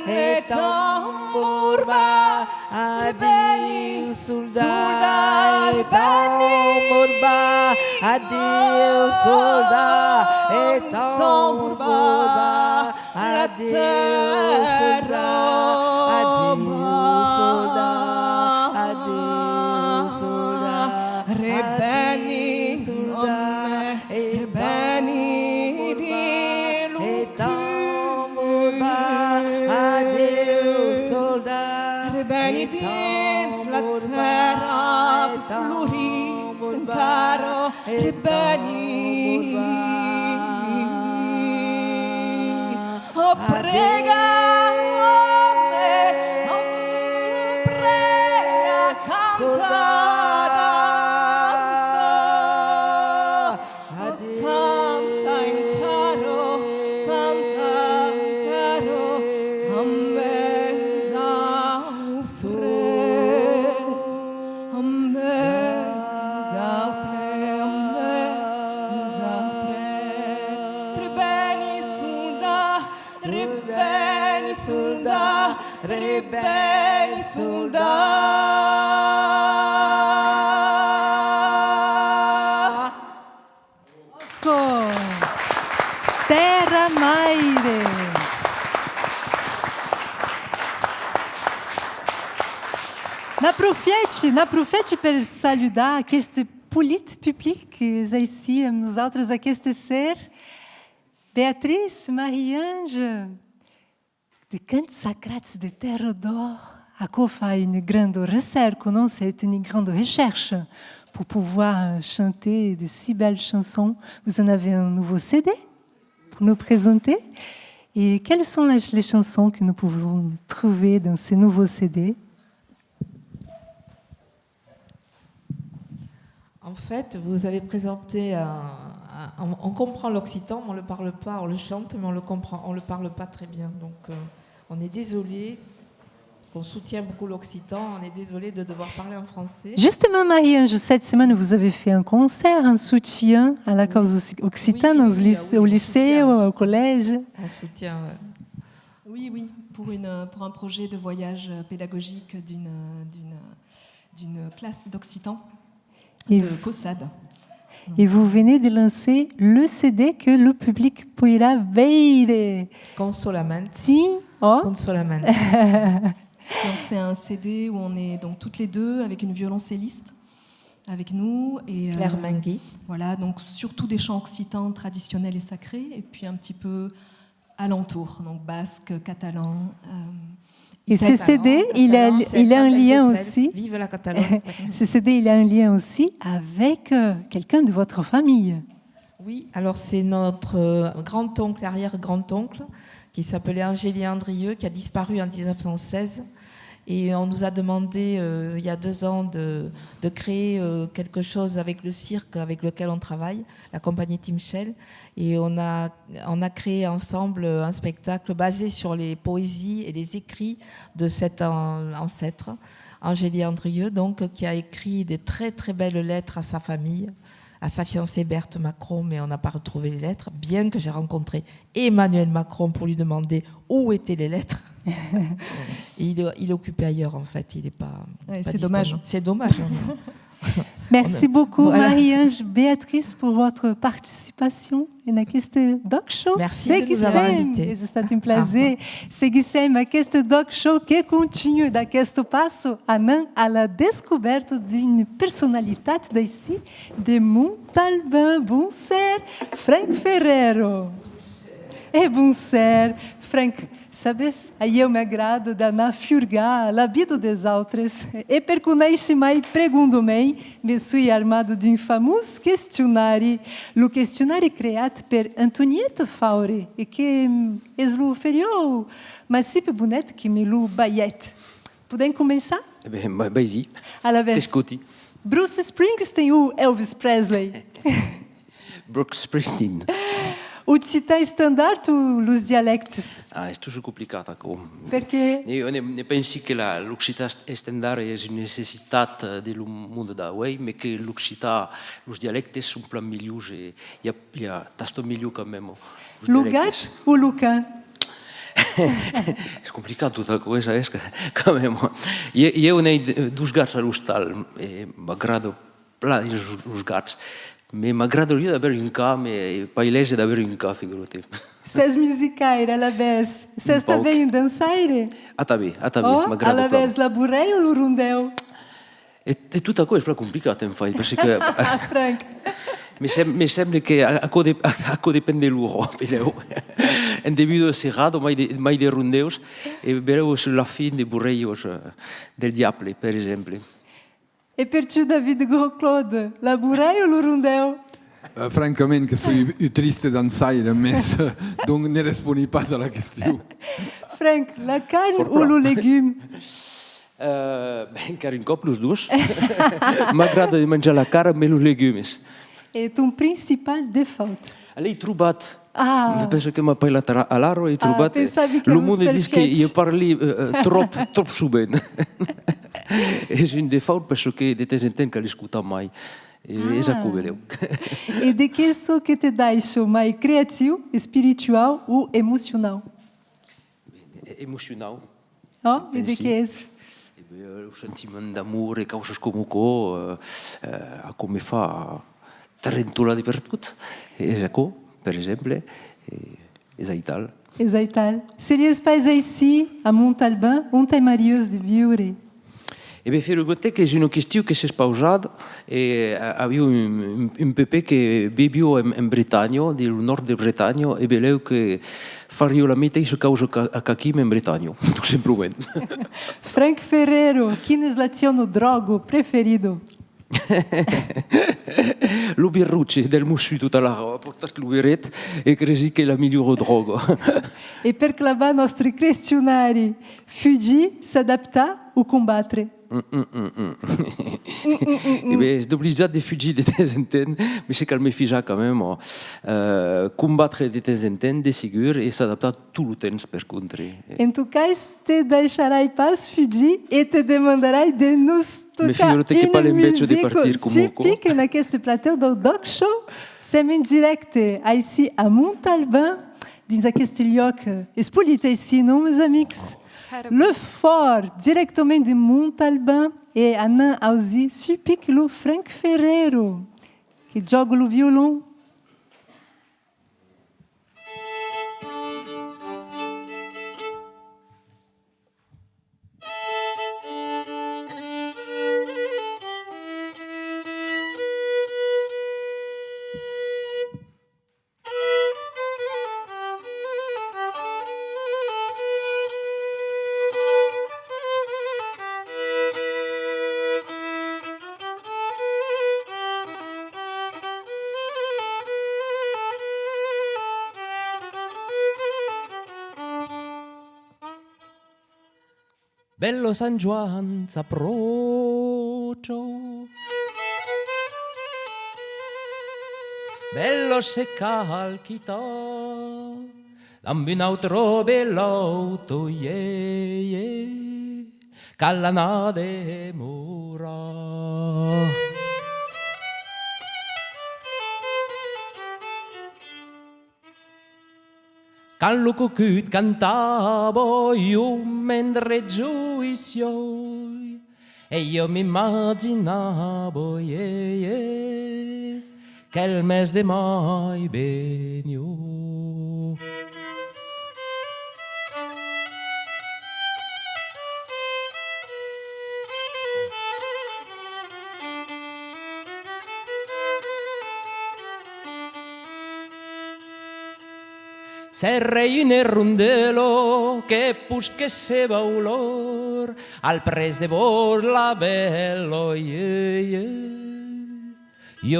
et tambour bat. Addio soldat, et tambour bat. Addio soldat, et tambour bat. Addio soldat, addio soldat, addio soldat. Rebeni soldat, rebeni di lui. Tambour bat, addio soldat, rebeni di la terra pluris caro, rebeni. Oh, prega, prega, canta, canta in caro, canta caro, ambesa upres, ambesa Rebeni soldat, rebeni soldat. Osco, Terra Maire. N'aprofite per saludar aquest polit public que és ici amb nosaltres aquest ser. Beatriz, Marie-Ange, de cantos sacrats de terre d'or, à quoi fait une grande recherche, non? C'est une grande recherche pour pouvoir chanter de si belles chansons. Vous en avez un nouveau CD pour nous présenter. Et quelles sont les chansons que nous pouvons trouver dans ces nouveaux CD? En fait, vous avez présenté on comprend l'occitan, mais on ne le parle pas, on le chante, mais on le comprend, on ne le parle pas très bien. Donc on est désolé, parce qu'on soutient beaucoup l'occitan, on est désolé de devoir parler en français. Justement, Marie-Ange, cette semaine, vous avez fait un concert, un soutien à la cause occitane au lycée, au collège. Un soutien. Oui, pour un projet de voyage pédagogique d'une classe d'occitan de COSAD. Et vous venez de lancer le CD que le public pourra voir. Consolamente. Si. Oh. Consolamente. Donc c'est un CD où on est donc toutes les deux avec une violoncelliste avec nous et Claire Mangui. Voilà, donc surtout des chants occitans traditionnels et sacrés et puis un petit peu alentour, donc basque, catalan. Et ce CD, il a un lien aussi. Vive la Catalogne. Ce CD, il a un lien aussi avec quelqu'un de votre famille. Oui, alors c'est notre grand-oncle, arrière-grand-oncle, qui s'appelait Angélien Andrieux, qui a disparu en 1916. Et on nous a demandé, il y a 2 ans, de créer quelque chose avec le cirque avec lequel on travaille, la compagnie Tim Shell. Et on a créé ensemble un spectacle basé sur les poésies et les écrits de cet ancêtre, Angélien Andrieux, donc, qui a écrit des très très belles lettres à sa famille, à sa fiancée Berthe Macron, mais on n'a pas retrouvé les lettres, bien que j'ai rencontré Emmanuel Macron pour lui demander où étaient les lettres. Et il est occupé ailleurs, en fait. Il n'est pas. C'est dommage. C'est dommage. Merci beaucoup, Marie-Ange Beatrice, pour votre participation neste Doc Show. Merci de nous avoir invités. É stato um prazer. Seguissem aquest Doc Show que continua d'aquest passo anant a la descoberta d'une personnalité d'ici, de Montalbán. Bonsoir, Frank Ferrero. E bonsoir, Frank. Sabes, aí eu me agrado d'anar furgar la vida des autres. E per conèixer mai pregundomei, me sui armado d'un famós questionari. Lo questionari creat per Antonieta Faure, e que es lo feriu, mas sempre bonet que me lo baiet. Podem começar? Vai-y. T'escuti. Bruce Springsteen ou Elvis Presley? Bruce Springsteen. Occità standard ou los dialectes? Ah, è toujours complicat acum. Perché? Ne pensi che l'Occità standard è una necessità del mondo d'avui, ma che l'Occità, i dialecti sono più migliori, il y a tanto migliore quand même. Lugat ou Lucan? È complicato tutta questa, quand même. Io ho 2 gats all'ostal e mi agrada plà i gats. Mais m'agradaria d'avere un ca, mais pailese d'avere un ca, figurati. Ses musicaire, alla vez. Ses também um dançaire? Também, oh, m'agrada alla vez la burrei ou l'urundeu? É tutta cosa più complicata, infatti, perché Frank. mi sembra che a dipende l'uro, un debut serrato, mai dei rundeus, e verremo sulla fine dei burreios del diable, per esempio. E per tu, David Claude, la burrei ou l'urundeu? Francament, que soy triste dansaire, mais donc ne responis pas à la question. Frank, la carne ou le légume? Encara un cop, los dos. M'agrada de menjar la carn, mais los legumes. E ton principal default? L'hai trobat. Ah. Penso che mi ha parlato all'aro e trovato. Il mondo dice che io parli troppo subito. È un default perché di te in tempo che l'ascolta mai. E già come E de que so que te deixa mais criativo, espiritual ou emocional? Emocional. Oh, e de que é? O sentimento d'amore, cose come co, come fa tarentola dappertutto. E ecco, per esempio, esaital. Esaital. Serias pas ici, a Montalbán, onde é marius de viure? E beh, figurate che è una questione che si è sposata e avevo un bebè che viveva in Britannia, del nord di Britannia, e volevo che faria la metà su causa a chi in Britannia, tutto semplicemente. Frank Ferrero, qual è il tuo drogo preferido? Lo birrucci del mussu tutta la roba, ho portato il birret e credi che è la migliore droga. E per clavar nostri questionari, fugir, s'adaptar ou combattere? Et bien, c'est obligé de fugir de temps en temps, mais c'est calmer fija quand même. Combattre de temps en temps, de ségur, et s'adapter tout le temps, per contre. En tout cas, te deixarei pas fugir e te demandarei de nos Me tocar figurate que pas l'embeccio de musique partir com Moco. typique naqueste plateau do Doc Show. Sem em direct ici à Montalban, dins aquest lloc espolit ici, non, meus amics? Le Fort, directement de Montalban, e anan aussi supic lo Frank Ferrero, que joga o violão. Bello San Juan s'approccio, bello se calchita, dammi un altro bell'auto, callanade mura. Can lo cucut cantavo io mentre gioisio e io mi immaginavo che il mese di mai venivo. Serrei in rondello che pusquesseva olor al pres de vos la bello io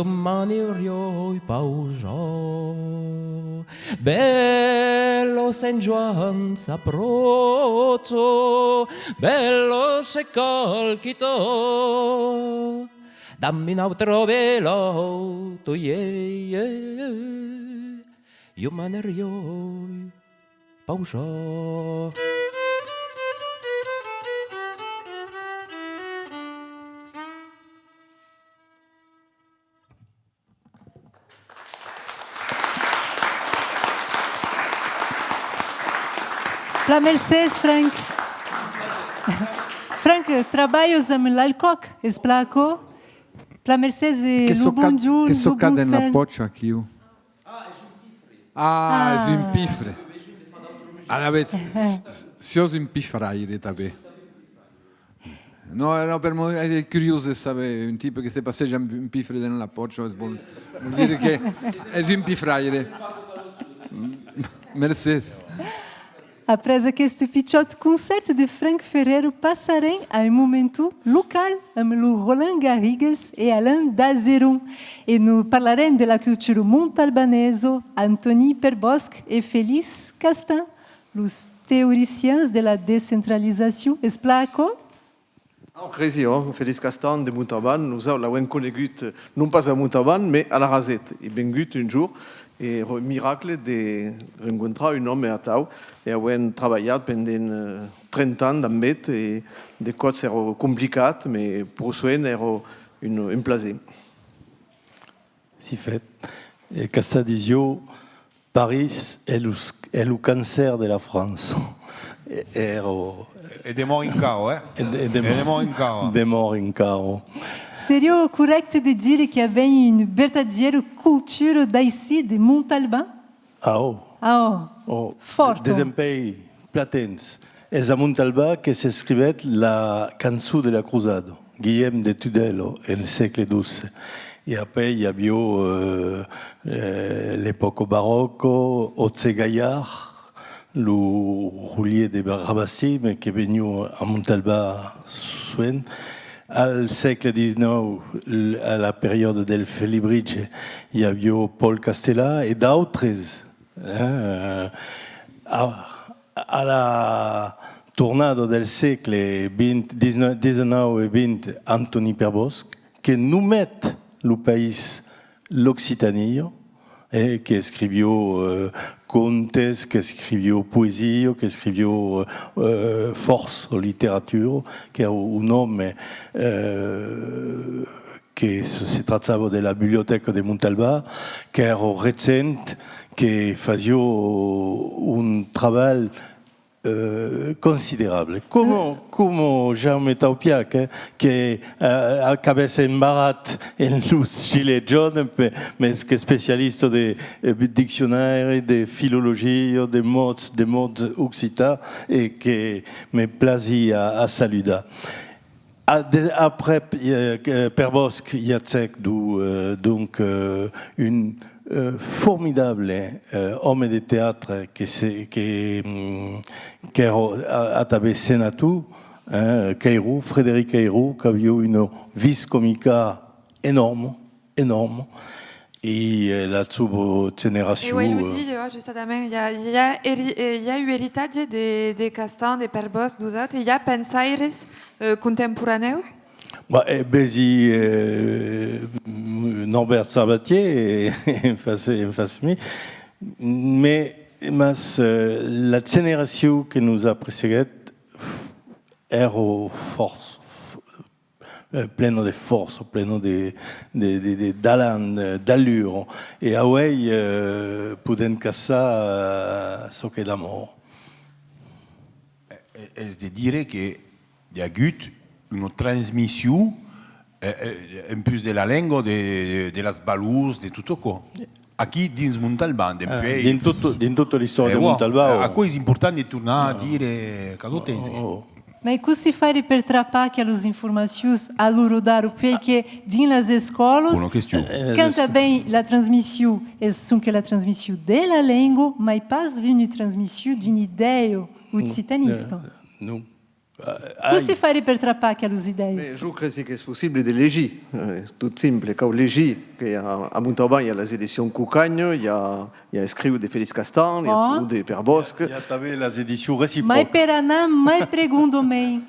maniorio i pausò bello San Juan s'approccio bello se calchito dammi un altro velo tu io manerio pausò. La Mercedes, Frank. Frank, trabalhos amb l'alcoc, es placo. La Mercedes e lo bon giù, Che lo so bon cade na sel. poccia aqui. Ah, es un pifre. Allora, se os un pifraire também. No, per me è curioso sapere un tipo che si passeggia un pifre nella poccia, vuol dire che è un pifraire. Mercedes. Apres aquest pitjot concert de Frank Ferrero, passarem a um momento local amb o Roland Garrigues e Alain Dazeron. E nous parlarem de la cultura montalbanesa, Antoni Perbosc e Félix Castin, os teoriciens de la descentralizació. Esplaco? Crazy, Félix Castan de Montalban, nous l'avons connu non pas à Montalban, mais à la Rasette. Il est venu un jour et le miracle de rencontrer un homme à Tau. Et avons travaillé pendant 30 ans dans Met et des choses étaient compliquées, mais pour soi, c'était un plaisir. Si fait. Et Castan disait, Paris est le cancer de la France. E de morts in caro, De morts in caro. Seria correcte de dire que havia uma verdadeira cultura d'ici, de Montalban? Fort. Desempeï platens. És a Montalbà que s'escrivait la cançó de la Cruzada, Guillem de Tudela, en segle XII. Et après, il y avait l'époque baroque, Otse Gaillard, le roulier de Rabassi, mais qui est venu à Montalbà, Souen. Al segle XIX, à la période del Felibridge, il y avait Paul Castella et d'autres. tornado del secolo XIX e XX Anthony Perbosc, che nous met le pays l'Occitanie, che escrivió contes, che escrivió poesia, che escrivió force o literatura, che era un nome che si trattava della biblioteca di Montalbà, che era recente, che faceva un lavoro considérable. Comme Jaume Taupiac, qui a cabeça embarrat en los gilets jaunes, mais qui est spécialiste de dictionnaire, de philologie, de mots occitans, et qui me plaisait à saluer. Après Perbosc, Jacek, donc une formidable homme de théâtre qui a Senatou, Cairo, Frédéric Cairo, qui a eu une vis comica énorme. Et la génération. Et oui, dit, juste à Damien, il y a eu héritage des Castans, des Perbosc, et il y a pensaires contemporaneus. Bézi Norbert Sabatier en face mais la génération qui nous a précédé era pleine de force, pleine d'allure, et Hawaï pouvait casser ce qu'est l'amour. Es de dire qu'il y a une transmission en plus de la langue, de las balus, de tout ça. Aquí dins Montalbán, in tutta l'histoire di Montalbán. A quoi è importante tornare a dire cadotense. Mas como se faz para trapar aquelas informações a lurodar o pé que din nas escolas canta bem a transmissão, são que a transmissão da língua, mas pas une transmissão d'une ideia occitaniste. Não. Como se faz para trapar aquelas ideias? Je crois que c'est possible de lire. C'est tout simple. Quand on lit, à Montalbán, il y a les éditions Coucagne, il y a écrit de Félix Castan, il y a de Perbosc. Il y a les éditions réciproques. Mais Peraná, mais pergunto-me.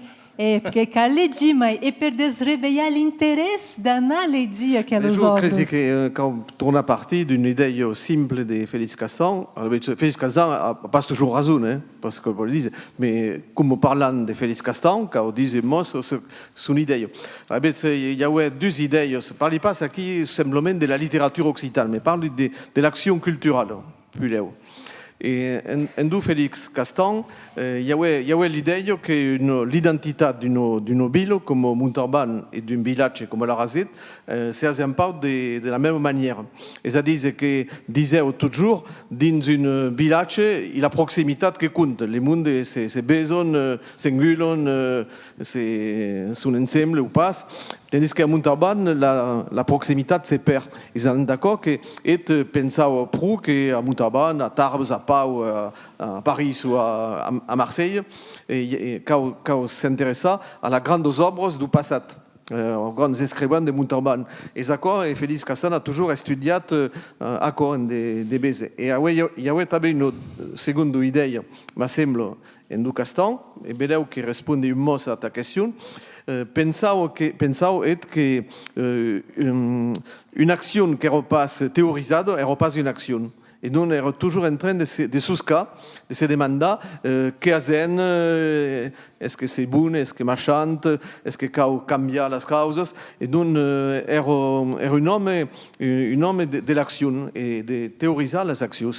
Porque Kaledi, mas per desrevelar l'interesse d'analyser aquelas obras. Je crois que quand on a parti d'une idée simple de Félix Castan, Félix Castan n'a pas toujours raison, parce que vous le dites, mais comme parlant de Félix Castan, quand on dit moi, c'est son idée. Il y a deux idées. Je ne parle pas ici simplement de la littérature occitane, mais parle de l'action culturelle, plus là. Et en Félix Castan, il y avait l'idée que l'identité d'une ville comme Montalbán et d'un village comme la Razette c'est un peu de la même manière. Et ça disait que disait toujours dans un village, il y a la proximité qui compte. Les mondes se baisent, s'engulent, sont ensemble ou pas. Tandis qu'à Montalbán, la proximité se perd. Ils sont d'accord que est pensé plus qu'à Montalbán, à Tarbes, à Pau, à Paris ou à Marseille, et quand s'intéresse à la grande œuvre du passé, aux grands écrivains de Montalbán. Et d'accord, et Félix Castan a toujours étudié à Corinne des baisers. Et il y avait une seconde idée, me semble, en du Castan, et Beleu qui répond un mot à ta question. Pensavo que une action qui repasse théorisée, elle repasse une action. Et nous, on est toujours en train de se demander qu'est-ce est-ce que c'est bon, est-ce que marchand, est-ce que cambia les causes. Et nous, est un homme de l'action et de théoriser les actions.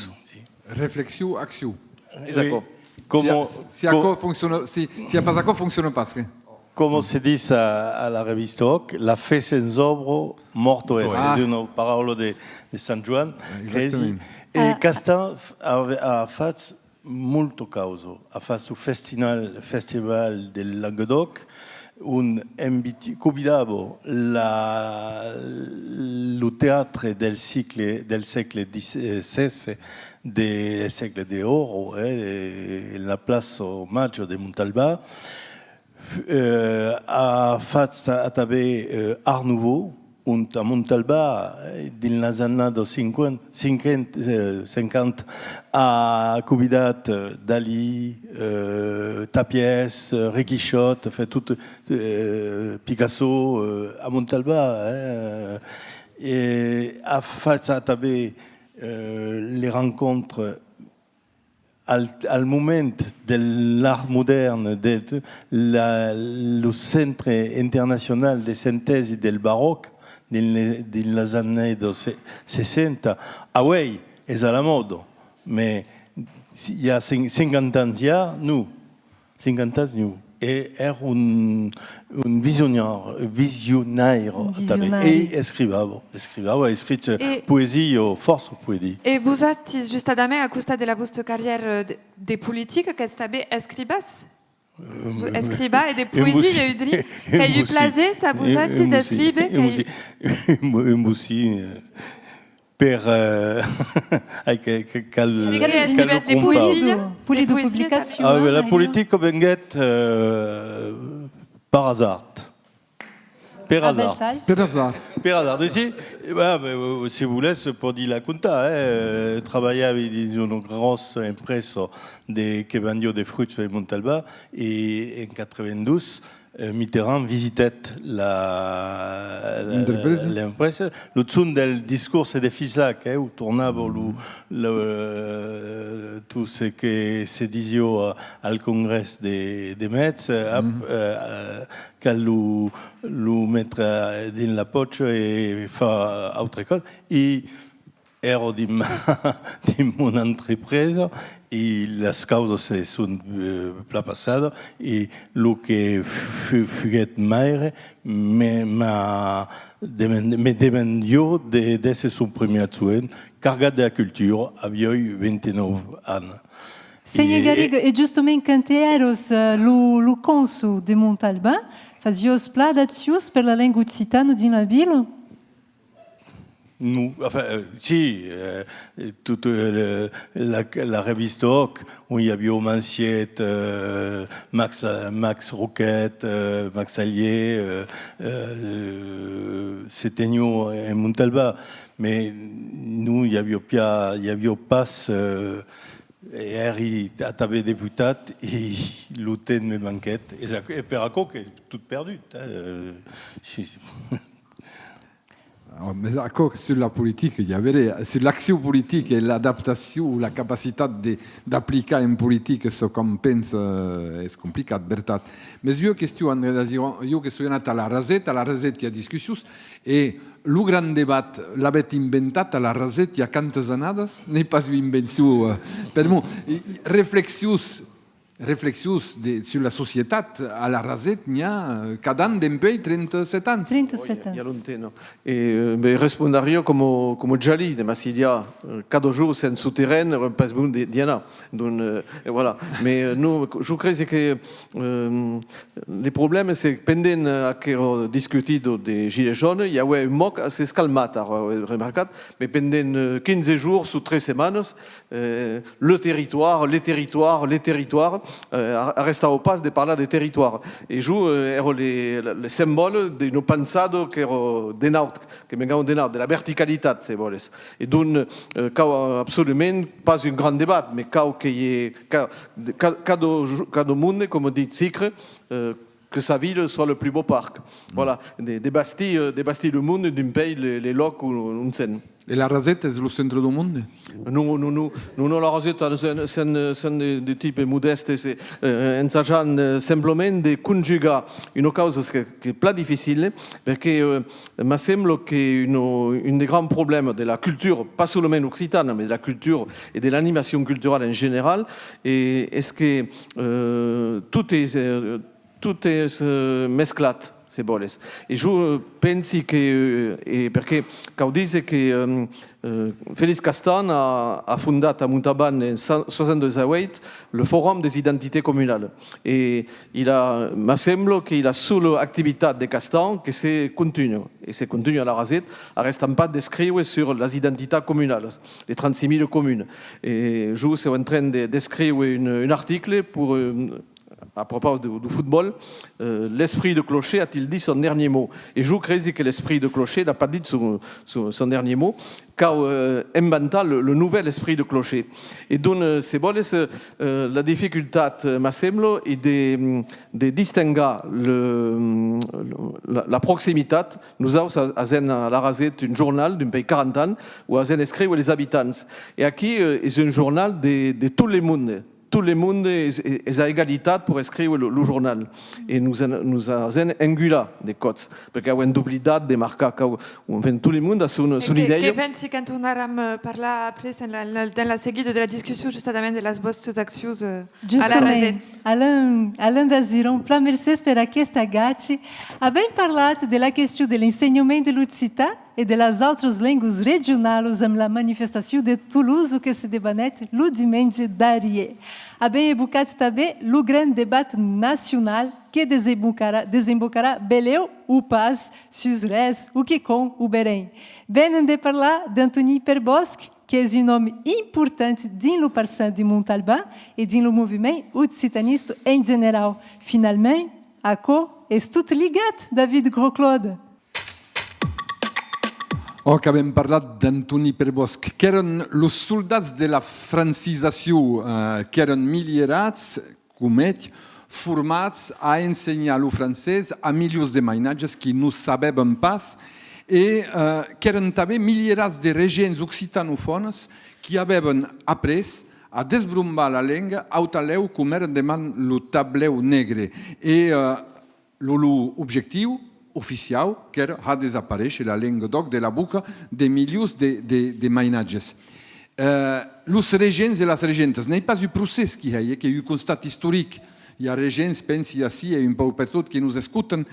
Réflexion, action. Exactement. Si pas d'accord, fonctionne pas. Comme se dit à la revista Hoc, la fe sans œuvre, morto est. C'est une parole de San Juan. E Castan ha fatto molto causa. Ha fatto il Festival del Languedoc, convidavo il teatro del secolo XVI, del secolo d'oro, la Place Maggio di Montalbán. Ha fatto Art Nouveau, Und a Montalbà, dins les années 50, ha convidat Dalí, Tapies, Requichot, fait tout, Picasso a Montalbà. Et a fait ça també les rencontres al moment de l'art moderne, le Centre international de synthèse del baroque, dans les années 60, ah oui, c'est à la mode. Mais il y a 50 ans, nous, 50 ans, nous. Et era un visionnaire, et escrivava, scritto poesie, force poesie. Et vous êtes juste à dame à costa de la vostra carrière des politiques, qu'est-ce que vous escribas? Escriba et des poésies, il y a eu de qu'il y a eu plaisir, t'as vous êtes d'escribe, un aussi. Per des poésies, pour les publications. Ah, la politique venait par hasard. Per hasard. Per hasard. Per hasard. Ici, si vous voulez, pour dire la conta, travailler avec une grosse impresse qui vendait des fruits de Montalbà et en 92, Mitterrand visitait l'impresa. Le son del discours de Fisac, où tournava tout ce que se disait au Congrès de Metz, qu'elle le mettre dans la poche et faire autre chose. Et ero di mon entreprise et les causes se sont passées et ce que fut mai me demandé de son premier adjoint carregat de la culture avait 29 ans. Senhor Garriga, e justamente quando eros o cônsul de Montalbán, fazios pladacios per la língua occitana de Nabilo? Nous, enfin, si, toute la reviste Hoc, où il y avait Manciette, Max Roquette, Max Allier, c'était nous en Montalbà, mais nous, il y avait pas Harry avait député et l'hôtel me manquait. Et Perraco, qui est tout perdu. Mais d'accord, sur la politique, il y avait sur l'action politique et l'adaptation, la capacité d'appliquer une politique, ce qu'on pense, c'est compliqué, veritat. Mais une question, André Daziron, je suis allé à la Rasette, il y a discussion, et le grand débat l'avait inventé à la Rasette il y a quelques années, n'est pas une invention, per moi, réflexion sur la société à la Rasette, il y a cada an d'empei 37 ans. 37 ans. Il y a longtemps. Et respondario comme Jali de Massilia, cada jour c'est un souterrain, pas bon Diana. Donc voilà. Mais nous, je crois que les problèmes c'est que pendant que discuté des gilets jaunes, il y a un moc c'est calmat, remarqué. Mais pendant 15 jours sous 3 semaines, les territoires resta au pas de parler des territoires. Et joue les symboles de nos pensado que denaut, que vengaient denaut de la verticalité, si voles. Et donc, absolument pas un grand débat, mais cada monde, comme dit Sicre, que sa ville soit le plus beau parc. Voilà, des bastilles le monde d'un pays, les locs où on s'en. Et la Rasette est le centre du monde? Non, la Rasette, c'est de type modeste. C'est ensaggiant simplement de conjugar une cause qui est pas difficile, parce que me semble qu'un des grands problèmes de la culture, pas seulement occitane, mais de la culture et de l'animation culturelle en général, est que tout est mesclat. C'est boles. Et je pense que, parce que quand on dit que Félix Castan a fondé à Montalbán en 1978 le Forum des identités communales. Et me semble qu'il a sous l'activité de Castan que c'est continu. Et c'est continu à la Rasette, en restant pas d'écrire sur les identités communales, les 36 000 communes. Et je suis en train d'écrire un article pour à propos du football, l'esprit de Clocher a-t-il dit son dernier mot? Et je crois que l'esprit de Clocher n'a pas dit son dernier mot, car inventa le nouvel esprit de Clocher. Et donc, c'est bon, la difficulté, me semble, est de distinguer la proximité. Nous avons à la Rasette un journal d'un pays 40 ans où on écrit les habitants. Et ici, c'est un journal de tout le monde. Tout le monde est à égalité pour écrire le journal. Et nous avons un des codes. Parce qu'il y a une doublité de marques. Tout le monde a son idée. Que pensi que tornarem parlar après dans la seguida de la discussion justament de les vostres accions a la Rasette. Alain Daziron, pla mercès per aquesta gati. Abbiamo parlato della questione dell'insegnamento de l'occità e das outras línguas regionais amb la manifestação de Toulouse que se debanet lo dimanche d'Arié. Abbiamo evocat també lo grande debat nacional que desembocará beleu o Paz, Suzres, o Quicom, o Berém. Venen de parlar d'Antoni Perbosc, que é um nome importante dins lo parçant de Montalbán e dins lo movimento occitanista em geral. Finalmente, aqui é tudo ligado, David Gros-Claude. Que abbiamo parlato d'Antoni Perbosc, che erano i soldati della francisazione, che erano migliorati, come formati a insegnare il francese a milioni di mainaggi che non sapevano pas, e che erano anche migliorati di regioni occitanofone che avevano appreso a desbrumbar la lingua a taleu come era demande il tableau negre. E l'obiettivo oficial que ha desaparecido la língua doc de la boca de milhões de mainatges. Os regents e as regentes, não é pas o processo que é o constat histórico. E a regents pensi assim, e um pouco per tot que nos escutam,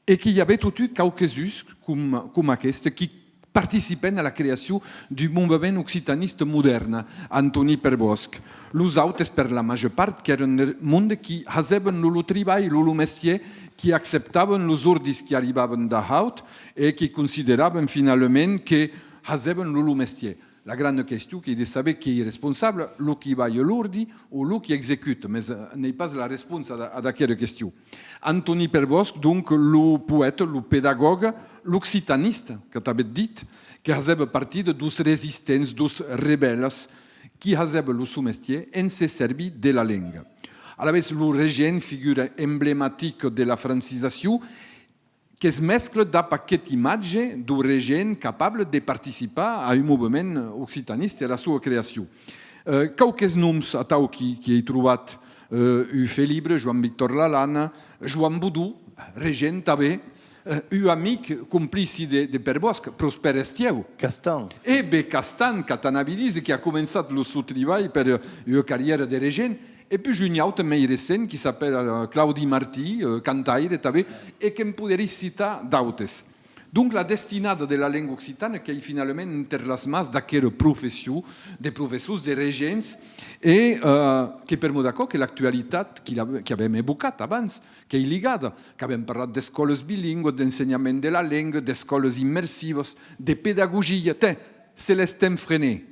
e que hi havia tot quelques-uns, com aquest, que participen à la création du mouvement occitaniste moderne, Antoni Perbosc. Los autres, per la major part, que eren monde qui hasaven lo treball, lo métier, qui acceptaven los ordres qui arribaven de haut et qui consideraven finalement que hasaven lo métier. La grande question est de savoir qui est responsable, lo qui va l'ordre ou lo qui exécute, mais n'est pas la réponse à cette question. Antoni Perbosc, donc, le poète, le pédagogue, l'occitaniste, que tu avais dit, qui faisait partie de 12 résistances, 12 rebelles, qui faisaient le sous-métier et se servaient de la langue. À la vez, le régent, figure emblématique de la francisation, qui se mescle d'un paquet d'images du régent capable de participer à un mouvement occitaniste et à la sua création. Quelques noms à tau qui ai trouvé, fait libre, Joan Victor Lalana, Joan Boudou, régent també, un amic complice de Perbosc, Prosper Estieu. Castan. Et Castan, Catanabidis, qui a commencé le seu travail per une carrière de régent. Et puis, un autre mais récent qui s'appelle Claudi Martí, cantaire, et qui pourrait citer d'autres. Donc, la destinade de la langue occitane qui est finalement interlasmée d'aquelle profession, des professeurs, des régents, et qui permet d'accord que l'actualité qui avons évoquée avant, qui est liée, qui avons parlé d'écoles bilingues, d'enseignement de la langue, d'écoles immersives, de pédagogie. C'est l'estem frené,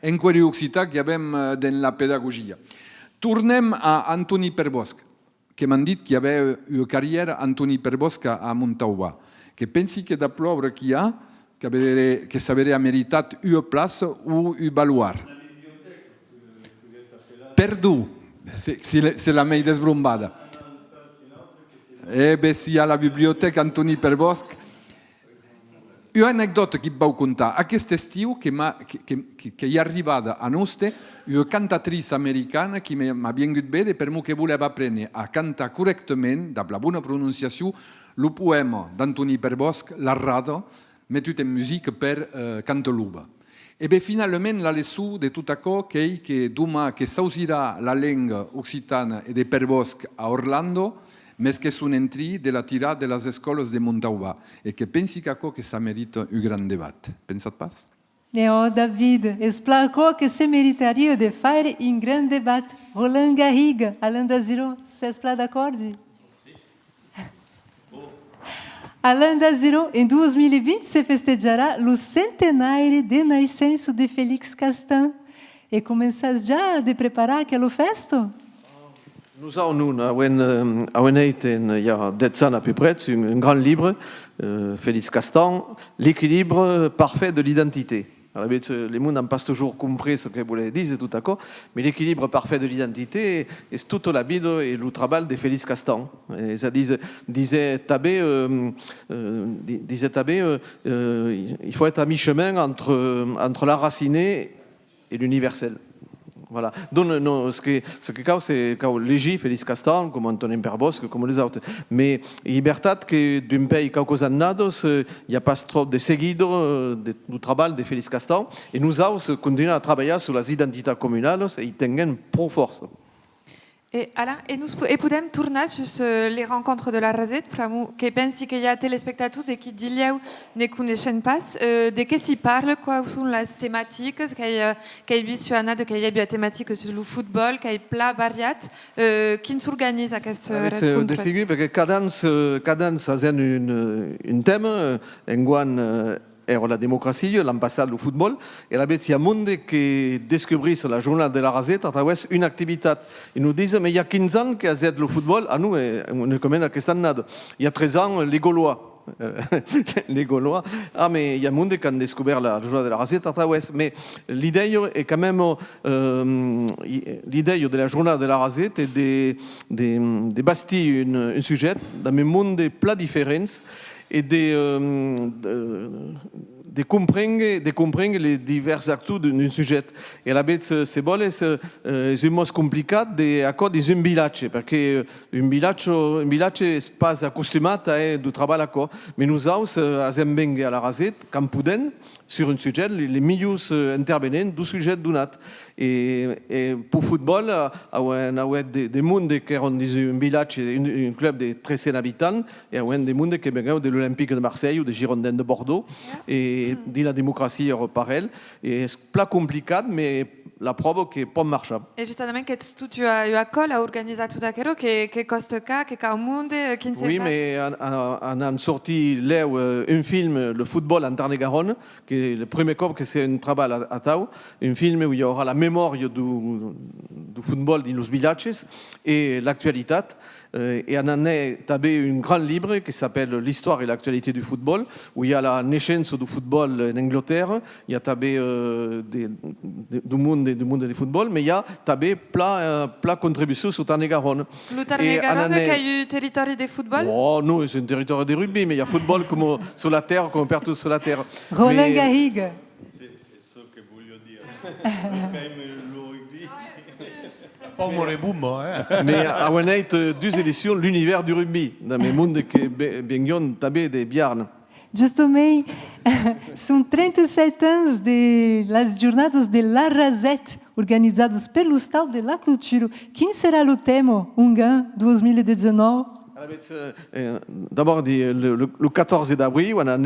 en quoi occitan qui avons dans la pédagogie. Tornem a Antoni Perbosc, que m'han dit qu'il y avait une carrière Antoni Perbosc à Montauban, que pensi que d'applaudre qu'il y a, que ça aurait mérité une place ou un baluard. Perdu, c'est la meilleure desbrombada. Eh bien, s'il y a la bibliothèque Antoni Perbosc, une anecdote que vau contar. Aquest estiu que hi ha arribada a nostre una cantatrice americana que m'ha vingut bé per mo que voleva aprendre a cantar correctament, amb la bona pronunciació, el poema d'Antoni Perbosc, l'Arrado, metut en musique per Cantaluba. E bé, finalment, la leçon de tot això que duma que s'usirà la langue occitana de Perbosc a Orlando, mais que son entrée de la tirade de les escoles de Montauban et que pensi que ça mérite un grand débat. Pensat pas? David, explico que se meritaria de faire un grand débat. Roland Garriga, Alain Daziron, vocês estão d'accord? Alain Daziron, em 2020 se festejará o centenário de nascença de Félix Castan. E começas já a preparar aquela festa? Nous avons, il y a 10 ans à peu près, un grand livre, Félix Castan, L'équilibre parfait de l'identité. Alors, les gens n'ont pas toujours compris ce que vous dites tout à coup, mais l'équilibre parfait de l'identité est toute la vie et le travail de Félix Castan. Et ça disait Tabé, il faut être à mi-chemin entre l'enraciné et l'universel. Voilà. Donc, ce que c'est quand Légi, Félix Castan, comme Antonin Perbosque, comme les autres. Mais il y a que d'un pays caucasanados, il n'y a pas trop de seguido du travail de Félix Castan. Et nous avons continué à travailler sur les identités communales et ils tiennent pour force. Et Alain, et podem tornar sur les rencontres de la Rasette, que pensi que hi ha telespectators de qui dilieu ne coneixen pas, de què s'hi parla, quelles són les temàtiques, que hi ha anat, que hi ha temàtiques sur le football, que hi ha pla variat, qui s'organitza aquests rencontres? De seguir, perquè cada any s'ha un tema, enguany era la democracia, l'any passat el futbol, i la veig hi ha un que descobrís la jornada de la Rasette a través d'una activitat. I nous disent, mais il y a 15 ans que ha fet el futbol, a nous, on ne commet aquest annat. Il y a 13 ans, les Gaulois. Les Gaulois. Ah, mais il y a un monde qui a découvert la journée de la Rasette à travers. Mais l'idée est quand même, l'idée de la journée de la Rasette est de bâtir un sujet dans un monde plein de différences et de comprendre les divers actes d'un sujet. Et la bête, c'est bon, c'est un mot compliqué d'accorder un village, parce que un village n'est pas accostumé à du travail à quoi. Mais nous avons à Zembeng à la Rasette, quand poudens, sur un sujet, les milieux intervenants du sujet d'un autre. Et pour football, on a des mondes qui sont dans un village, un club de 13 habitants, et on a des mondes qui viennent de l'Olympique de Marseille ou des Girondins de Bordeaux, et de la démocratie européenne. Et c'est pas compliqué, mais la preuve que pot marcher. Et justement, qu'est-ce que tu as eu à col à organiser tout à l'heure, que coste que un monde, qui ne sait pas. Oui, mais on a sorti là un film, le football en Tarn-et-Garonne, qui est le premier coup que c'est un travail à Tau, un film où il y aura la mémoire du football dans les villages et l'actualité. Et on en a un grand livre qui s'appelle L'histoire et l'actualité du football, où il y a la naissance du football en Angleterre, il y a du monde du football, mais il y a plein contributions sur Tarn-et-Garonne. Le Tarn-et-Garonne qui a eu territoire de football? Oh non, c'est un territoire de rugby, mais il y a football comme sur la terre, comme partout sur la terre. Roland Garrigue. C'est ce que vous vouliez dire. Pas moribund, hein. Mais on a deux éditions l'univers du rugby, dans le monde que venons tabé de Bjarne. Justement, são 37 anos das jornadas de La Rasette, organizadas pelo Estado de la Cultura. Quem será o tema, Ungan 2019? D'abord, le 14 d'avril, on a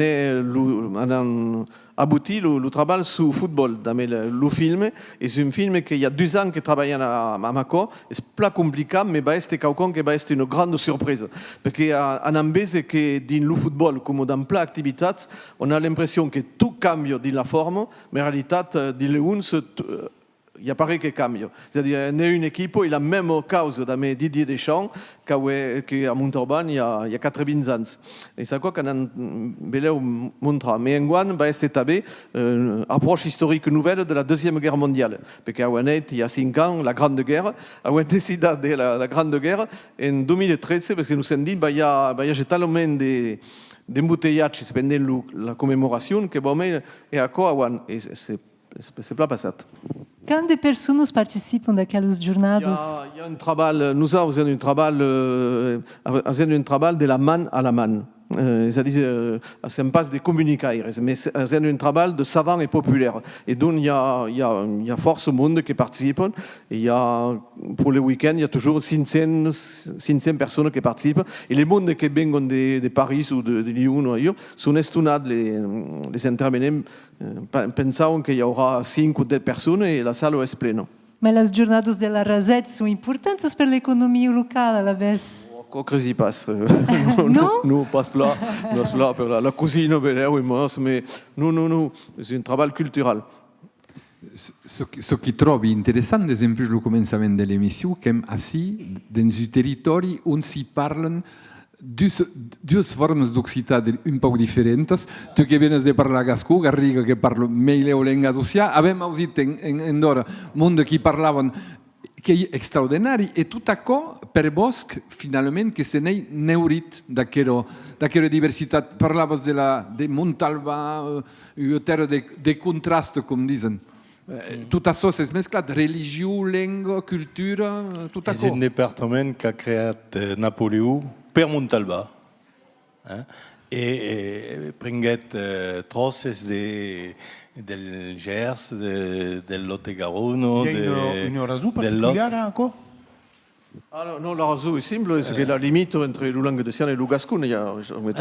abouti le travail sur le football, dans le film. Et c'est un film qu'il y a 2 ans que travaille à Mako. C'est pas compliqué, mais c'est quelque qui va être une grande surprise. Parce qu'on a vu que dans le football, comme dans plein d'activités, on a l'impression que tout change dans la forme, mais en réalité, dans le 11, il apparaît que cambio. C'est-à-dire, on est une équipe, il a la même cause dans Didier Deschamps qu'à Montauban il y a 80 ans. Et c'est quoi qu'on a voulu montrer. Mais en Guan, va être établi une approche historique nouvelle de la Deuxième Guerre mondiale. Parce qu'à Guanet, il y a 5 ans, la Grande Guerre, on a décidé de la Grande Guerre en 2013, parce que nous sommes dit, il y a tellement d'embouteillages pendant la commémoration que bon, et à quoi Guan. Et c'est pas passé. Quantas de pessoas participam daquelas jornadas? Il y a un travail, nous avons un travail de la main à la main. C'est-à-dire, c'est un passe de communiquer, mais c'est un travail de savant et populaire. Et donc, il y a force au monde qui participent. Et il y a, pour le week-end, il y a toujours 500 personnes qui participent. Et les mondes qui viennent de Paris ou de Lyon ou ailleurs sont estonnados, les intervenants, pensant qu'il y aura 5 ou 10 personnes et la salle est pleine. Mas as jornadas de La Rasette são importantes para a economia local, à la vez. Qu'est-ce qui passe? Non? Nous, on passe là pour la cuisine, mais non, c'est un travail culturel. Ce qui trovi interessant, ad esempio, al començament de l'emissió, que hem així, dins un territori on s'hi parlen dues formes d'occità un poc diferents. Tu que vienes de parlar gascú, Garriga que parla meglio lenga d'ossià, avem audit en d'hora monde qui parlaven que è extraordinari e tutto ciò per Bosch finalmente che se ne neurit d'aquella diversità. Parlaves de Montalbà, una terra de contrast, com diuen. Tot això s'ha mesclat, religió, llengua, cultura, tot És això. un departament que ha creat Napoleó per Montalbà. E prenguet trosses del Gers, del Lot-et-Garonne, Il y a une raison del Lot. particulière encore? Alors, non, la raison est simple, c'est que la limite entre le langue de Sienne et le gascon, il y a... Non,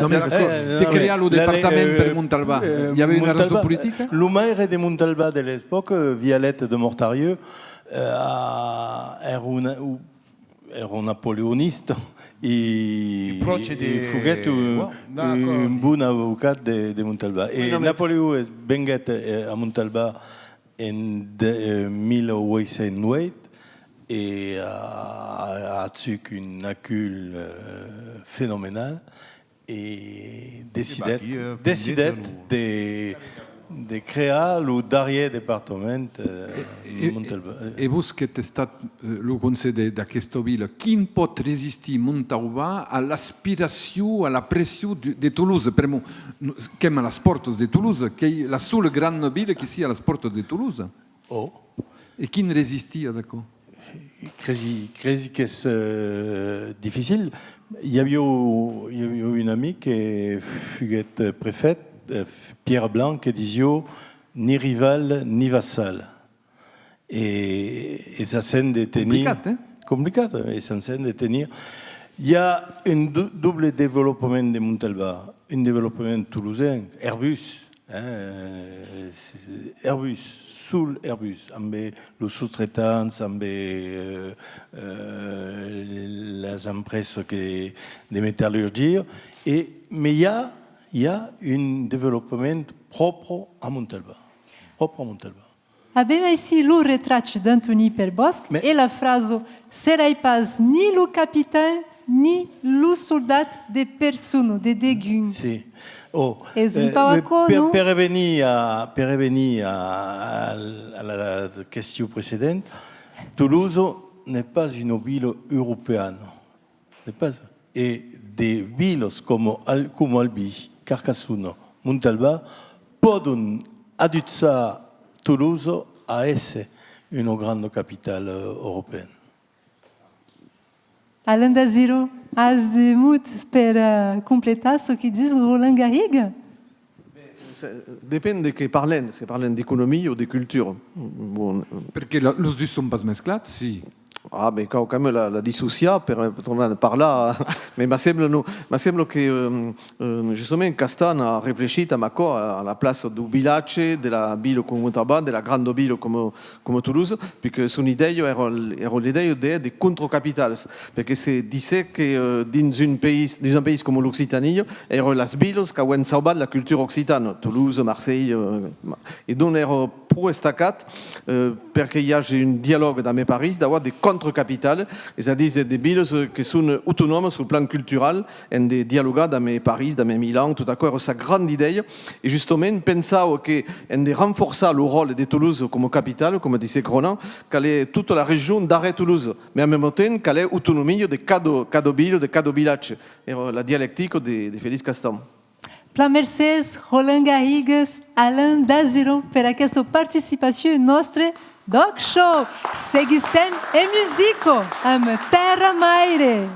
mais tu créas le département per Montalbà. Il y avait une raison politique? Le maire de Montalbà de l'époque, Violette de Mortarieu, era un napoleoniste e fuguet un bon avocat de Montalbà. Et Napoléon venguet a Montalbà en 1808 et a eu une accueil phénoménale et décidé de créer le dernier département de Montalbà. E voi che siete stato il consiglio di questa villa, chi può resistere Montalbà all'aspirazione, alla pressione di Toulouse? Per me, che è la sport di Toulouse, che è la sola grande villa che sia la sport di Toulouse. E chi resistia da qua? Crazy que c'est difficile. Il y avait une amie qui fut préfète, Pierre Blanc, qui disait ni rival ni vassal. Et ça scène de tenir. Compliqué, et ça scène de tenir. Il y a un double développement de Montalbà, un développement toulousain, Airbus. Airbus. Sous Airbus, amb les sous-traitants, amb les empreses de métallurgie. Mais il y a un développement propre à Montalbà. Abbiamo ici le ritratto d'Anthony per Bosch e la frase «Serai pas ni le capitaine ni le soldat de personne, de dégun». Sì. Per revenir à la question précédente, Toulouse n'est pas une ville européenne. Et des villes comme Albi, Carcassonne, Montalbà peuvent adoucer Toulouse à être une grande capitale européenne. Alain Daziro, has de mots per completar ce que diz Roland Garrigue? Depèn de què parlem, si parlem d'economia o de cultura. Perché les deux sont pas mesclats, sì. Ah, mais quand même la dissociar per tornar a parlar, mais me sembla que justement Castan a réfléchi à à la place du village de la ville comme Montalbà, de la grande ville comme Toulouse, puisque son idée era l'idée de contre-capitales, parce que c'est disait que dans un pays comme l'Occitanie, erano les villes qui avaient sauvé la culture occitane, Toulouse, Marseille, et donc era pro estacat parce qu'il y a un dialogue dans Paris d'avoir des contre-capitales, c'est-à-dire des villes qui sont autonomes sur le plan culturel et de dialoguer dans Paris, dans Milan, tout à coup, c'est sa grande idée. Et justement, pensavo que de renforcer le rôle de Toulouse comme capitale, comme disait Cronan, qu'elle est toute la région d'arrêt Toulouse, mais en même temps qu'elle est autonomie de cada ville, de cada village. Et la dialectique de Félix Castan. Pla Mercedes, Roland Garrigues, Alain Daziro per aquesta participació en nostre Doc Show. Seguissem en musico amb Terra Maire.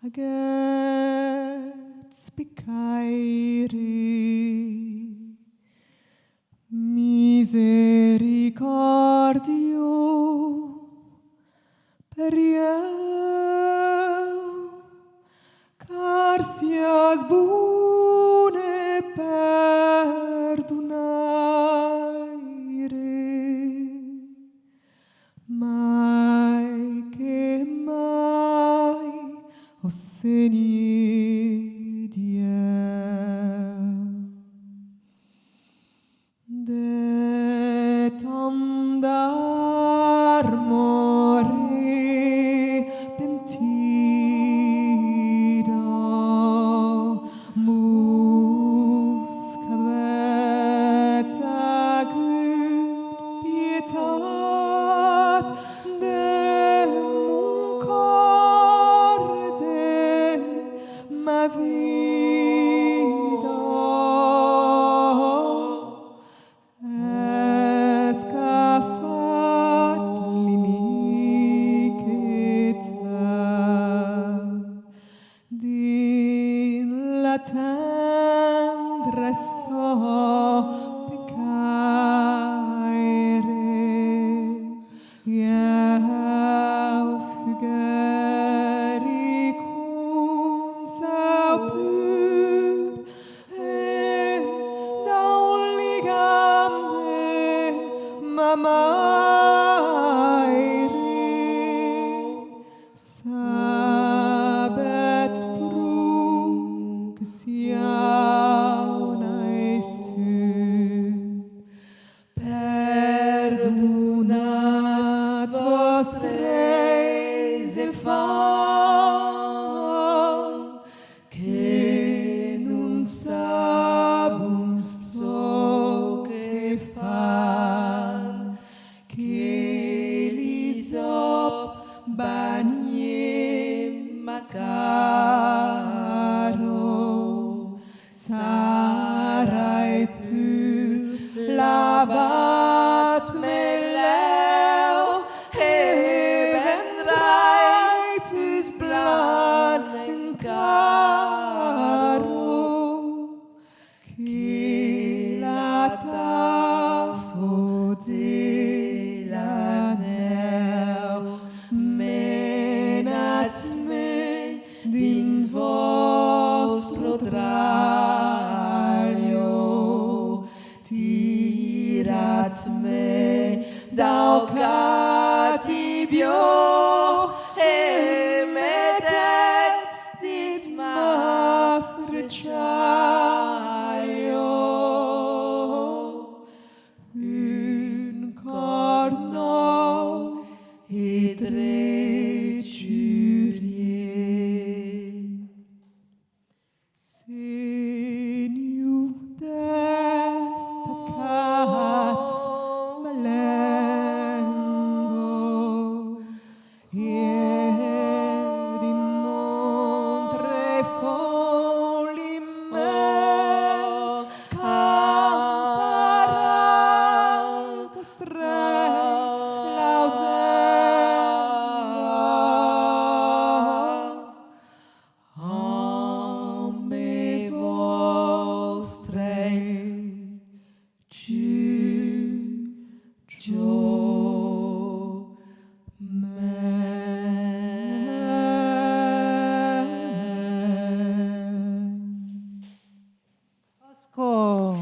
Aquests picaire misericordio per ieu, car sias bune perdonaire, au Seigneur Dieu. De tandar more pentida muscaveta Gud pietat de mon cor de ma vida. Escafat l'iniquità din la tendre peccaire fugari cum sau pur et da un ligame mamaire sabet pru que siaunai su perdonat vostres efforts que non sabum so que fan que l'isop bagnem macaro sarai pur labat meleu e vendrai plus blan encaro que la tafo de la neu menats-me dins vostro traglio, tiratz-me dau catibio e mettetz dins ma frecciaglio. Un cor nou et returien. Seniu destacats malengo ied in montre folime cantaral vostre me vostre Bosco.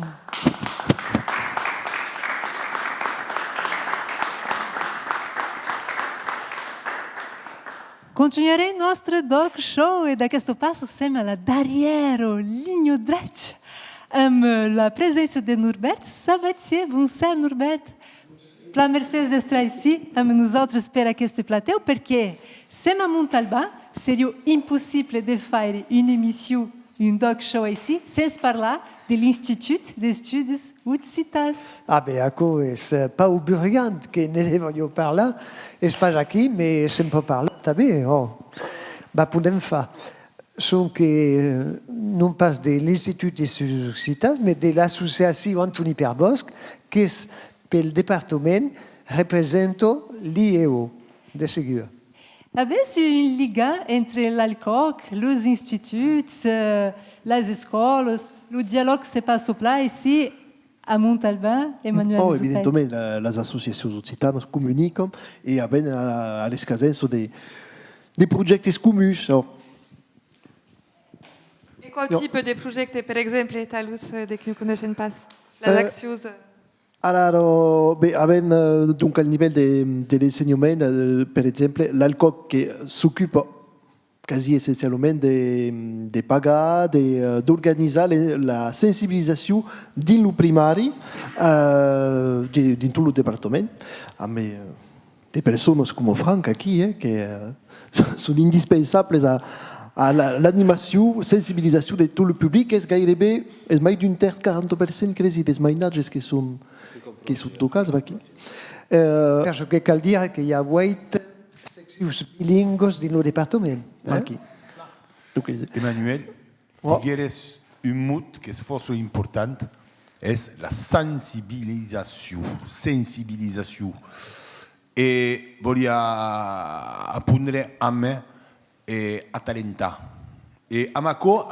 Continuerei nostre dog show e da questo passo siamo alla Darriero, linho dretto. La presença de Norbert Sabatier. Bonsoir Norbert. Pela Mercedes d'estar ici, nós outros para este plateau, porque sem a Montalbán seria impossível de fazer uma emissão, dog show ici, sem falar de l'Institut d'Estudes Utsitas. Ah ben ecco, è pas au Burgand che ne voglio parlare, è pas aquí, mais sempre parlar també, oh. Bah podem fa. Són que non pas de l'Institut d'Estudes Utsitas, mais de l'associació Antoni Perbosc, que és pel departament represento l'IEO, de segur. C'est une liga entre l'ALCOC, les instituts, les escoles, le dialogue se passe là, ici, à Montalbán, Emmanuel Oh, Zupet. evidentemente les associacions occitanes comuniquen e haben a l'escasenza de projectes comuns. Oh. Et quel type de projet, par exemple, talus de que nous connaissons pas? Les actions. Alors, bé, haben donc al nivell de l'enseignement, per exemple, l'ALCOC qui s'occupe quasi essentiellement de pagar, d'organiser la sensibilisation dins le primari, dins tot el departament, amb des persones com Franck aquí, que són indispensables a l'animació, sensibilisation de tot el public, és gairebé, és més d'un terç, 40% crisi dels mainatges que són tocats aquí. Penso que cal dire que hi ha 8 seccions bilingües dins el departament. Aquí. Emmanuel, digueres un mot que és força important, és la sensibilisació. E volia apprendre a me a talentar. E a Mako,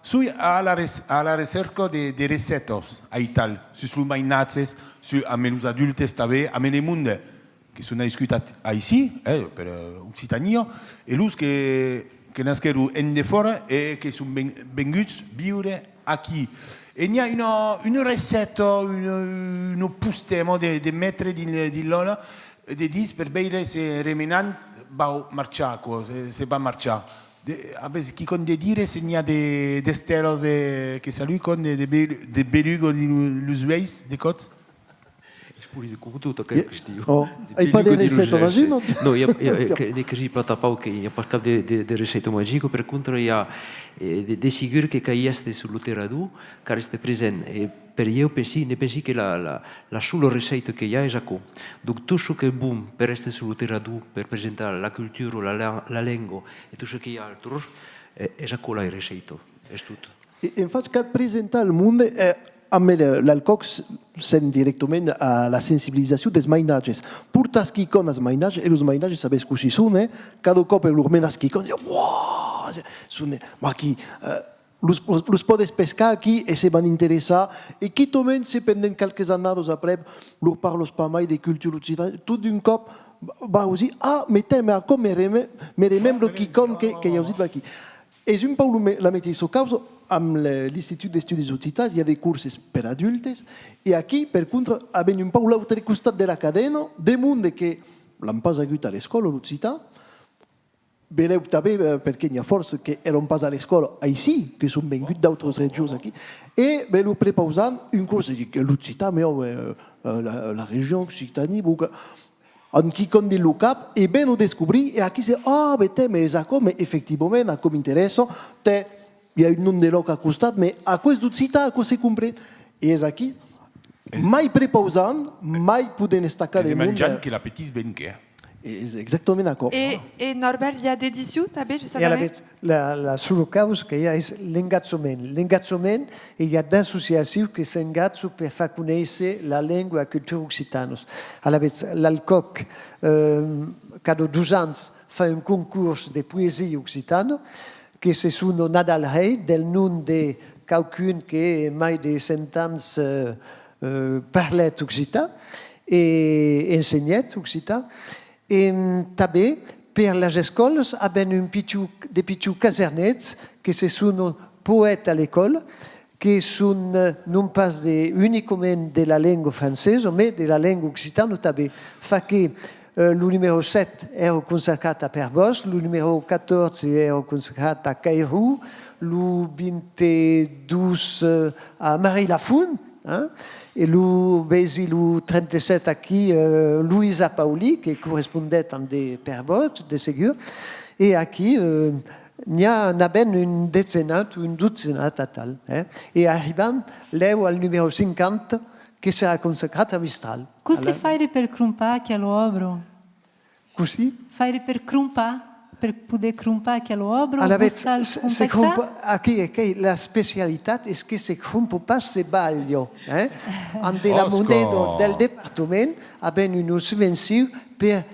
soy a la recerca de recetas a tal, sus los mainatges, a los adultos també, a del monde que són discutats ici, per Occitania, e los que nasqueron en de fora e que són venguts viure aquí. E n'hi ha una receta, un postema de mettere di l'ola, de dis per veure se remenant va marxar, se va marxar. Chi con de dire se n'hi ha de steros che salucon, de belugo di l'usueis, de cots? Puri de cultura que questio. Oh, hai pas de receita magica? No, que ji plata pau que hi ha pas cap de receita magica, per contra hi ha de sigur que este sul literatù, car este present. Per io pensi che la sola receita che hi ha és acò. Donc tot ce que è bon per este sul literatù, per presentare la cultura, la lingua e tot ce che hi ha altro, és acò la receita, és tot. Infatti, cal presentare al mondo amb l'alcoc sem directament a la sensibilització dels mainatges. Portas qui con els mainatges, e els mainatges sabeu que si són, cada cop l'urmenes qui con, wow, ma aquí, los podes pescar aquí e se van interessar, e qui tomen se prenden quelques annados après, lor parlos pas mai de cultura occitana, tot d'un cop va dir, metem a com me remembro qui con que hi ha dit aquí. És un peu la mateixa causa amb l'Institut d'Estudis Occitans, hi ha des cursos per adultes, i aquí, per contra, avem un peu l'altre costat de la cadena, de monde que l'han pas agut a l'escola, l'occità, veureu també, perquè n'hi ha força que eren pas a l'escola així, que són venguts d'altres regions aquí, i veureu prepausant un curs, l'occità, la regió Occitanie, en qui con de lo cap, e ben ho descobrir, e aquí se, mais acò, mais effectivament, acò m'interessa, hi ha un nom de loc a costat, mais acò és d'occità, acò se comprèn. I és aquí, mai prepausant, mai podent destacar del món. És menjant que l'apetit ben que. És exactament d'acord. Et Norbert, il y a des d'éditions, també, just a la sous-cause que hi ha és l'engatzament. L'engatzament, hi ha d'associacions que s'engatzen per fer conèixer la llengua i la cultura occitanos. L'Alcoc, cada 2 anys, fa un concurs de poesia occitana, que se sono Nadal Rei, del nom de qualcun que mai de 100 anys parlet occità e ensenyat occità. E també per les escoles abbiamo de pitjors casernets que se sono poètes a l'école, que són non pas unicament de la llengua francesa, ma de la llengua occitana també. Fa que il numéro 7 era consacrat a Per Bosch, il numéro 14 era consacrat a Cairou, il 22 a Marie Lafun, et le 37 aquí, Luisa Pauli, qui correspondait à des Per Bosch, de ségur. Et aquí, n'hi ha une douzaine total. Et arrivant, l'eu al numéro 50, che sarà consacrato a Mistral. Così fai per crumpare che l'obro? Così? Fai per crumpare? Per poder crumpar aquell obra? Aquí la specialitat és que se crumpa pas se baglio. En la moneda del departament abbiamo una subvenció per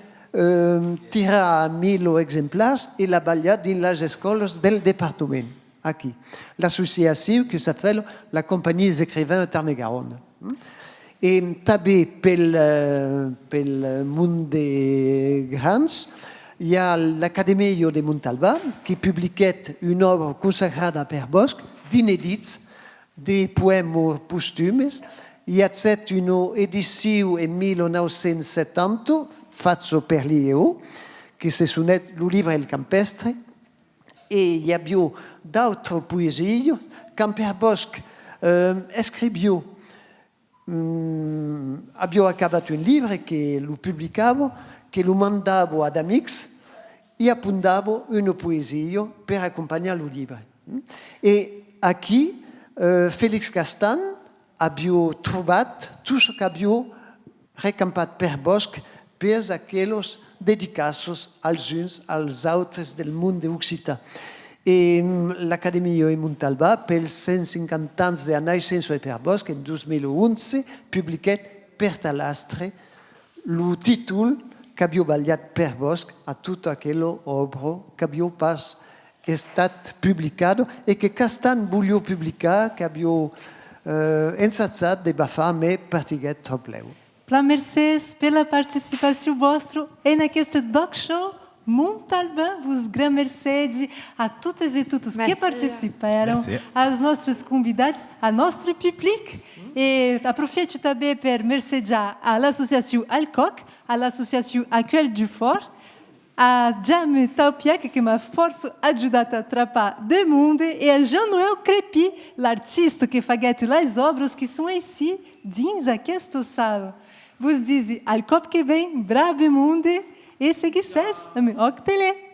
tirar 1000 exemplars e la ballar dins les escoles del departament. Aquí. L'associació que s'appelle la Compagnie des écrivains de Tarn-et-Garonne. Et també pel món de grans, il y a l'Académie de Montalbà qui publiait une œuvre consacrée à Per Bosch, d'inédits, des poèmes posthumes. Il y a une édition en 1970, faite per l'IEO, qui se sonet Le Livre El Campestre, e gli abbiamo d'autres poesie. Camper Bosc escriviu, abbiamo accabato un libro che lo pubblicavo, che lo mandavo ad amici e appuntavo una poesia per accompagnare il libro. E qui Félix Castan abbiamo trovato tutto ciò che abbiamo recampato per Bosc per aquellos dedicados als uns als autres del mondo occitan. E l'Acadèmia de Montalbà, pels 150 anys de naixença de Per Bosc, en 2011, publiquet per talastre el títol que havia ballat Per Bosc a tota aquella obra que havia pas estat publicada e que Castan volia publicar, que havia ensajat de bafar, me partiguet trop leu. Pla mercês pela participação vostra e naqueste doc show Montalbán, vos gran mercede a todas e todos que participaram, as nossas convidadas, a nosso public. E aproveite também para mercejar à l'associação Alcoc, à l'associação Accueil du Fort, a Jam Taupiac, que m'a força ajudado a atrapar do mundo, e a Jean-Noël Crépy, l'artiste que faz as obras que são ici, dins aquesta sala. Vos diz, al cop que vem, bravo mundo, e seguissez, a meu octelé.